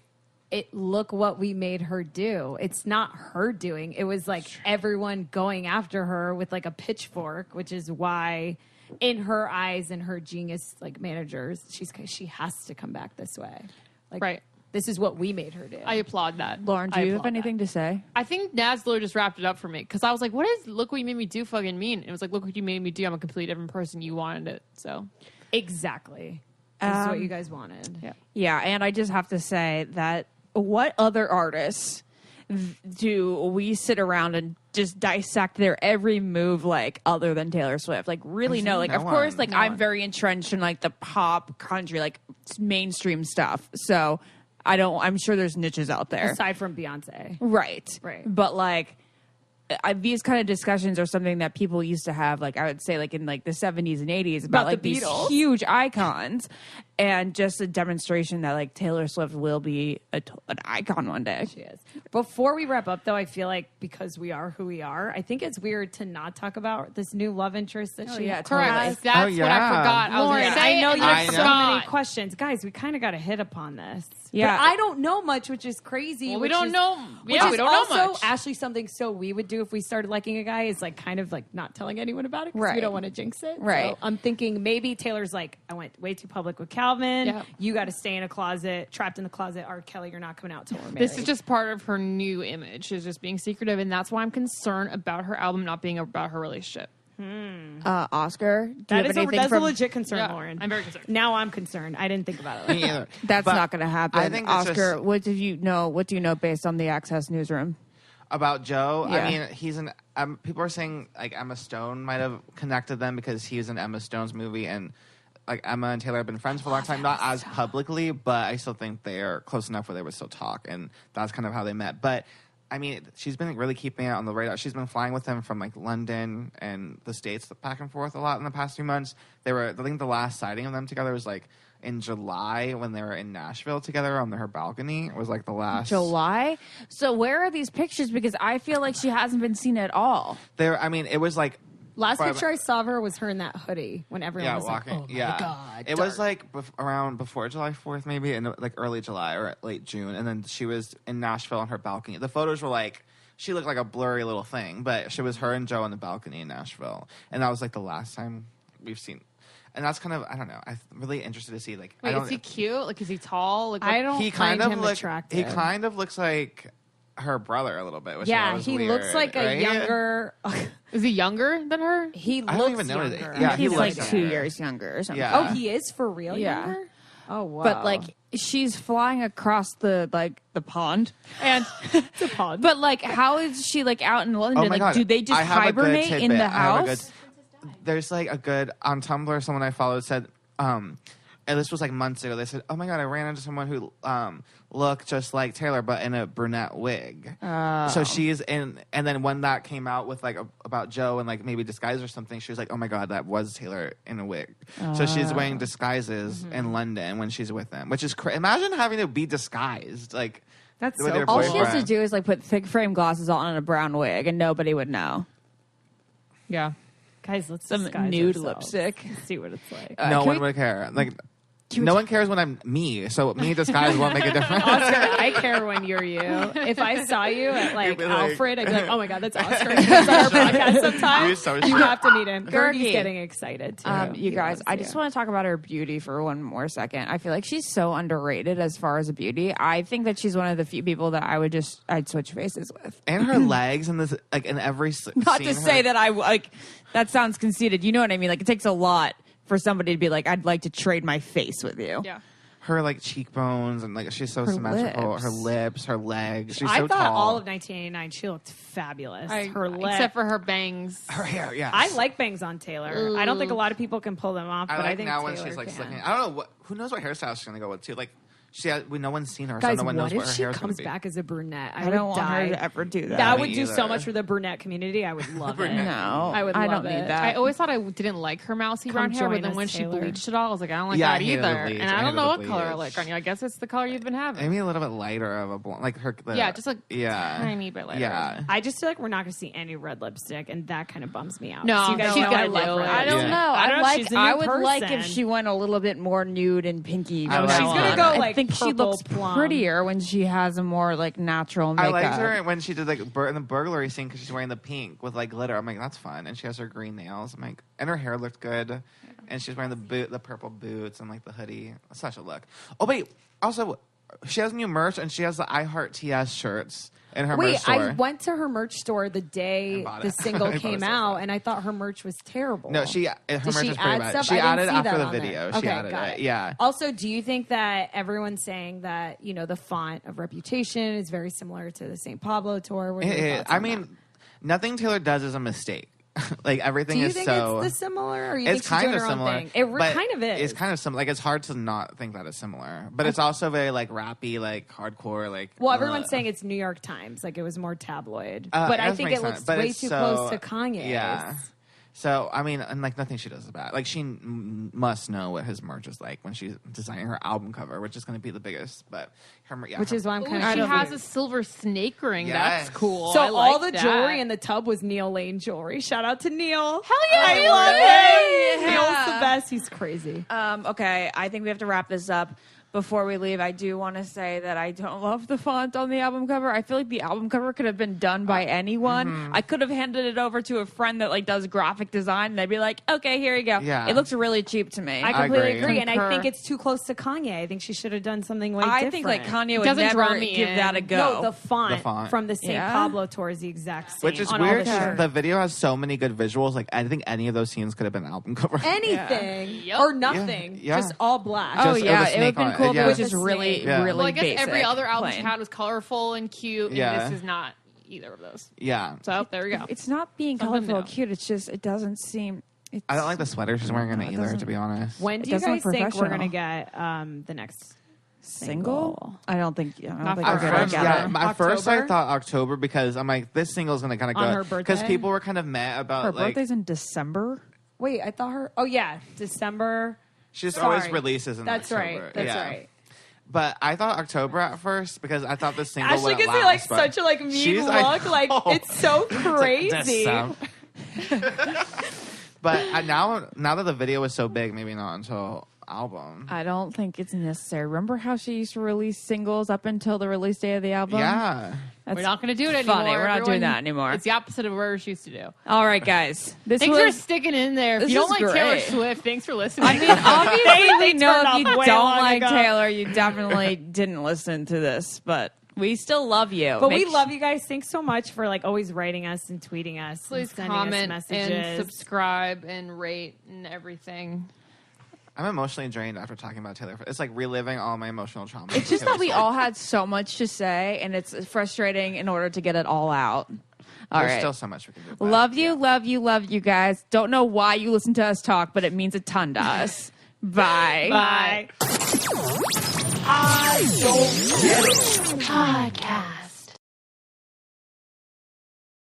S6: look what we made her do. It's not her doing. It was like everyone going after her with like a pitchfork, which is why in her eyes and her genius like managers, she has to come back this way. Like,
S3: right.
S6: This is what we made her do.
S3: I applaud that.
S4: Lauren, do you have anything to say?
S3: I think Naz literally just wrapped it up for me, because I was like, what is look what you made me do fucking mean? It was like, look what you made me do. I'm a completely different person. You wanted it. So
S6: exactly. This is what you guys wanted.
S4: Yeah, and I just have to say that what other artists do we sit around and just dissect their every move like other than Taylor Swift? Like really no. Like of course like I'm very entrenched in like the pop country like mainstream stuff. So I'm sure there's niches out there.
S6: Aside from Beyonce.
S4: Right. But like these kind of discussions are something that people used to have, like I would say, like in like the 70s and 80s about like
S6: the
S4: these
S6: Beatles.
S4: huge icons, and just a demonstration that like Taylor Swift will be an icon one day.
S6: She is. Before we wrap up, though, I feel like because we are who we are, I think it's weird to not talk about this new love interest that she has.
S3: correct. That's what I forgot.
S6: Lauren, I know you have so
S3: know.
S6: many questions. Guys, we kind of got to hit upon this.
S4: Yeah.
S6: But I don't know much, which is crazy.
S3: Well, we don't know.
S6: Which
S3: Yeah,
S6: is
S3: we don't know
S6: also,
S3: much.
S6: Ashley, something so we would do if we started liking a guy is like kind of like not telling anyone about it because we don't want to jinx it.
S4: Right.
S6: So I'm thinking maybe Taylor's like, I went way too public with Calvin.
S3: Yeah.
S6: You got to stay in a closet, trapped in the closet. R. Kelly, you're not coming out till we're married.
S3: This is just part of her new image, is just being secretive, and that's why I'm concerned about her album not being about her relationship.
S4: Oscar, do you have anything
S6: that's
S4: from
S6: a legit concern,
S3: Yeah,
S6: Lauren.
S3: I'm very concerned.
S6: Now I'm concerned. I didn't think about it.
S2: Me either.
S4: That's
S2: But
S4: not going to happen.
S2: I think it's
S4: Oscar,
S2: just-
S4: what do you know based on the Access newsroom?
S2: About Joe,
S4: Yeah.
S2: I mean, he's an. People are saying like Emma Stone might have connected them because he's in Emma Stone's movie, and like Emma and Taylor have been friends for a long time, not as publicly, but I still think they are close enough where they would still talk, and that's kind of how they met. But I mean, she's been really keeping it on the radar. She's been flying with him from like London and the States back and forth a lot in the past few months. I think the last sighting of them together was like in July when they were in Nashville together on her balcony. It was like the last
S4: July. So where are these pictures? Because I feel like she hasn't been seen at all.
S2: There, I mean, it was like
S6: Last picture I saw of her was her in that hoodie when everyone was
S2: walking.
S6: like, oh my God.
S2: It was like around before July 4th, maybe, in like early July or late June. And then she was in Nashville on her balcony. The photos were like, she looked like a blurry little thing, but she was her and Joe on the balcony in Nashville. And that was like the last time we've seen. And that's kind of, I don't know. I'm really interested to see. Like,
S3: wait, is he cute? Like, is he tall? Like,
S6: I don't find him attractive.
S2: He kind of looks like her brother a little bit. Which
S6: he
S2: weird,
S6: looks like a younger.
S3: Is he younger than her?
S6: He looks
S2: I don't even know
S6: younger.
S2: Yeah,
S4: he's
S2: he
S4: like
S2: looks
S4: 2
S2: younger.
S4: years younger or something.
S2: Yeah.
S6: Oh, he is for real younger? Oh, wow.
S4: But like she's flying across the pond, and
S6: it's a pond.
S4: but like, how is she like out in London?
S2: Oh my
S4: like,
S2: God.
S4: do they just
S2: I have a good
S4: hibernate in
S2: tidbit.
S4: the
S2: I have a
S4: house?
S2: There's like a good on Tumblr. Someone I followed said, and this was like months ago. They said, "Oh my God, I ran into someone who looked just like Taylor, but in a brunette wig." So she's in. And then when that came out with like about Joe and like maybe disguise or something, she was like, "Oh my God, that was Taylor in a wig." So she's wearing disguises in London when she's with him, which is imagine having to be disguised like.
S6: That's
S2: with
S6: so
S2: your
S4: All she has to
S2: boyfriend.
S4: do is like put thick frame glasses on and a brown wig, and nobody would know.
S3: Yeah.
S6: Guys, let's
S4: Some
S6: disguise
S4: nude
S6: ourselves.
S4: lipstick.
S6: See what it's like.
S2: No
S4: can
S2: one
S4: we-
S2: would care. Like, no one cares when I'm me. So me disguise won't make a difference.
S6: Oscar, I care when you're you. If I saw you at like
S2: You'd be like-
S6: Alfred, I'd be like, oh my God, that's Oscar. He comes on our podcast sometimes.
S2: You're so
S6: You
S2: sweet.
S6: have to meet him. Gertie's
S4: Gertie.
S6: getting excited too.
S4: You
S6: He
S4: guys,
S6: loves
S4: I
S6: you.
S4: just want to talk about her beauty for one more second. I feel like she's so underrated as far as a beauty. I think that she's one of the few people that I'd switch faces with.
S2: And her legs and this, like in every
S4: Not
S2: scene,
S4: to say that I like that sounds conceited. You know what I mean? Like, it takes a lot for somebody to be like, I'd like to trade my face with you.
S3: Yeah.
S2: her like cheekbones and like she's so symmetrical.
S4: lips.
S2: Her lips, her legs. She's
S6: I
S2: so
S6: thought
S2: tall.
S6: all of 1989 she looked fabulous. Her legs.
S3: Except for her bangs.
S2: her hair. Yeah,
S6: I like bangs on Taylor. I don't think a lot of people can pull them off,
S2: I
S6: but
S2: like
S6: I think
S2: now
S6: Taylor
S2: when she's like
S6: can.
S2: slicking. I don't know who knows what hairstyle she's gonna go with too. Like no one's seen her,
S6: Guys,
S2: so no one
S6: what
S2: knows
S6: if
S2: what her
S6: she
S2: hair's gonna
S6: comes
S2: be.
S6: back as a brunette?
S4: I don't want
S6: die.
S4: her to ever do that.
S6: That
S2: Me
S6: would do so
S2: either.
S6: much for the brunette community. I would love it.
S4: No,
S6: I would
S4: I
S6: love
S4: don't need
S6: it.
S4: that.
S3: I always thought I didn't like her mousy brown hair, but
S6: join
S3: then
S6: us,
S3: when she
S6: Taylor.
S3: bleached it all, I was like, I don't like
S2: Yeah, I
S3: that
S2: hated the
S3: either.
S2: bleach.
S3: And
S2: I
S3: I don't
S2: hated
S3: know
S2: the
S3: what color I
S2: bleach.
S3: like on you. I guess it's the color you've been having.
S2: Maybe a little bit lighter of a blonde, like her.
S3: Yeah, just like
S2: yeah,
S3: tiny bit lighter.
S2: Yeah,
S6: I just feel like we're not going to see any red lipstick, and that kind of bums me out.
S3: No,
S6: So you guys
S3: she's
S6: know
S3: gotta
S6: I love
S3: do it.
S6: red
S4: I don't
S6: lipstick.
S4: know.
S6: I don't know if she's a new
S4: I would like if
S6: person.
S4: she went a little bit more nude and pinky.
S2: I
S4: from
S2: like
S4: now
S2: She's gonna
S4: on.
S2: go,
S4: I
S6: like,
S4: think she
S6: purple
S4: looks
S6: plum.
S4: prettier when she has a more like natural makeup.
S2: I liked her when she did like in the burglary scene because she's wearing the pink with like glitter. I'm like, that's fun, and she has her green nails. I'm like, and her hair looked good, and she's wearing the purple boots and like the hoodie. Such a look. Oh wait, also she has new merch and she has the I Heart TS shirts in her merch
S6: Wait,
S2: store.
S6: I went to her merch store the day
S2: And bought
S6: the
S2: it.
S6: single
S2: I
S6: came
S2: posted
S6: out,
S2: that.
S6: and I thought her merch was terrible.
S2: No, her
S6: Did
S2: merch
S6: she
S2: is pretty
S6: add
S2: bad.
S6: stuff?
S2: She
S6: I
S2: added
S6: didn't see
S2: after
S6: that
S2: the
S6: on there.
S2: video.
S6: Okay,
S2: She added
S6: got
S2: it. Yeah.
S6: Also, do you think that everyone's saying that the font of Reputation is very similar to the St. Pablo tour? What are your thoughts
S2: I
S6: on
S2: mean,
S6: that?
S2: nothing Taylor does is a mistake. Like everything
S6: Do you
S2: is
S6: think
S2: so.
S6: it's the similar, or you
S2: It's
S6: think she's
S2: kind
S6: doing
S2: of
S6: her own
S2: similar.
S6: thing? It
S2: but
S6: kind of is.
S2: It's kind of similar. Like it's hard to not think that it's similar, but it's also very like rappy, like hardcore, like.
S6: Well, everyone's saying it's New York Times, like it was more tabloid,
S2: Uh,
S6: but I
S2: that
S6: think
S2: makes
S6: it
S2: sense.
S6: looks
S2: But
S6: way
S2: it's
S6: too
S2: so-
S6: close to Kanye's.
S2: Yeah. So I mean, and like nothing she does is bad. Like she must know what his merch is like when she's designing her album cover, which is going to be the biggest. But
S6: Which is why I'm
S3: Ooh,
S6: kind
S3: she
S6: of.
S3: has a silver snake ring. That's
S2: Yes.
S3: cool.
S6: So
S3: I like
S6: all the
S3: that.
S6: jewelry in the tub was Neil Lane jewelry. Shout out to Neil.
S3: Hell yeah,
S6: I
S3: Neil
S6: love
S3: Lane.
S6: him. Neil's the best. He's crazy.
S4: Okay, I think we have to wrap this up. Before we leave, I do want to say that I don't love the font on the album cover. I feel like the album cover could have been done by anyone. I could have handed it over to a friend that like does graphic design, and they'd be like, "Okay, here you go."
S2: Yeah.
S4: It looks really cheap to me.
S6: I completely
S2: agree.
S6: agree, and I
S4: Concur.
S6: think it's too close to Kanye. I think she should have done something way
S4: I
S6: different.
S4: think like Kanye would
S3: Doesn't
S4: never
S3: draw me
S4: give
S3: in.
S4: that a go.
S6: No, the font,
S2: The font.
S6: from the St.
S4: Yeah?
S6: Pablo tour is the exact same.
S2: which is
S6: on all
S2: weird.
S6: the shirts.
S2: The video has so many good visuals. Like I think any of those scenes could have been album cover.
S6: Anything
S3: Yep.
S6: or nothing,
S2: Yeah.
S6: just all black.
S4: Oh
S2: Just-
S4: yeah,
S2: with
S4: it would have been
S2: snake
S4: cool
S2: on
S4: if
S2: it,
S4: it was
S2: yeah.
S4: just
S6: With the
S4: really,
S6: snake.
S2: Yeah.
S4: really
S3: Well, I guess
S4: basic.
S3: every other album she
S4: plain.
S3: had was colorful and cute,
S2: Yeah.
S3: and this is not either of those.
S2: Yeah.
S3: So there we go.
S4: It's not being
S3: Something
S4: colorful or
S3: new.
S4: cute. It's just it doesn't seem. It's,
S2: I don't like the sweater she's wearing in it
S4: it
S2: either,
S4: doesn't-
S2: to be honest.
S6: When do
S4: It
S6: you
S4: doesn't
S6: guys
S4: look
S6: think we're gonna
S4: professional.
S6: get the next
S4: single. I don't think. I don't
S3: Not
S4: think
S3: for
S4: we're
S3: her.
S4: gonna
S2: First,
S4: get
S2: yeah,
S4: it.
S2: at first I
S6: October?
S2: thought October because I'm like, this single's gonna kind of
S6: On her
S2: go
S6: birthday?
S2: because people were kind of mad about
S4: Her
S2: like
S4: birthday's in December.
S6: Wait, I thought her. Oh yeah, December.
S2: she just
S6: Sorry.
S2: always releases in
S6: That's
S2: October.
S6: right. That's
S2: Yeah.
S6: right.
S2: But I thought October at first because I thought the single
S6: Ashley
S2: wouldn't
S6: gives me
S2: last,
S6: like
S2: but
S6: such a like mean
S2: she's
S6: look. Like
S2: oh,
S6: it's so
S2: it's like,
S6: crazy.
S2: December. But now that the video is so big, maybe not until album.
S4: I don't think it's necessary. Remember how she used to release singles up until the release day of the album?
S2: Yeah.
S4: That's
S3: We're not going to do it
S4: funny.
S3: anymore.
S4: We're not doing
S3: Everyone-
S4: that anymore.
S3: It's the opposite of what we used to do.
S4: All right, guys. This
S3: Thanks for
S4: was.
S3: sticking in there. If
S4: This
S3: you don't
S4: is
S3: like Taylor
S4: great.
S3: Swift, thanks for listening.
S4: I mean, obviously, we know
S6: turned
S4: if you
S6: off way
S4: don't
S6: long
S4: like
S6: ago.
S4: Taylor, you definitely didn't listen to this, but we still love you.
S6: But we love you guys. Thanks so much for like always writing us and tweeting us.
S3: Please
S6: and sending
S3: comment
S6: us messages.
S3: and subscribe and rate and everything.
S2: I'm emotionally drained after talking about Taylor. It's like reliving all my emotional trauma.
S4: It's just that we all had so much to say, and it's frustrating in order to get it all out. All
S2: There's
S4: right.
S2: still so much we can do. but-
S4: Love you, love you, love you guys. Don't know why you listen to us talk, but it means a ton to us. Bye.
S6: Bye.
S7: Podcast.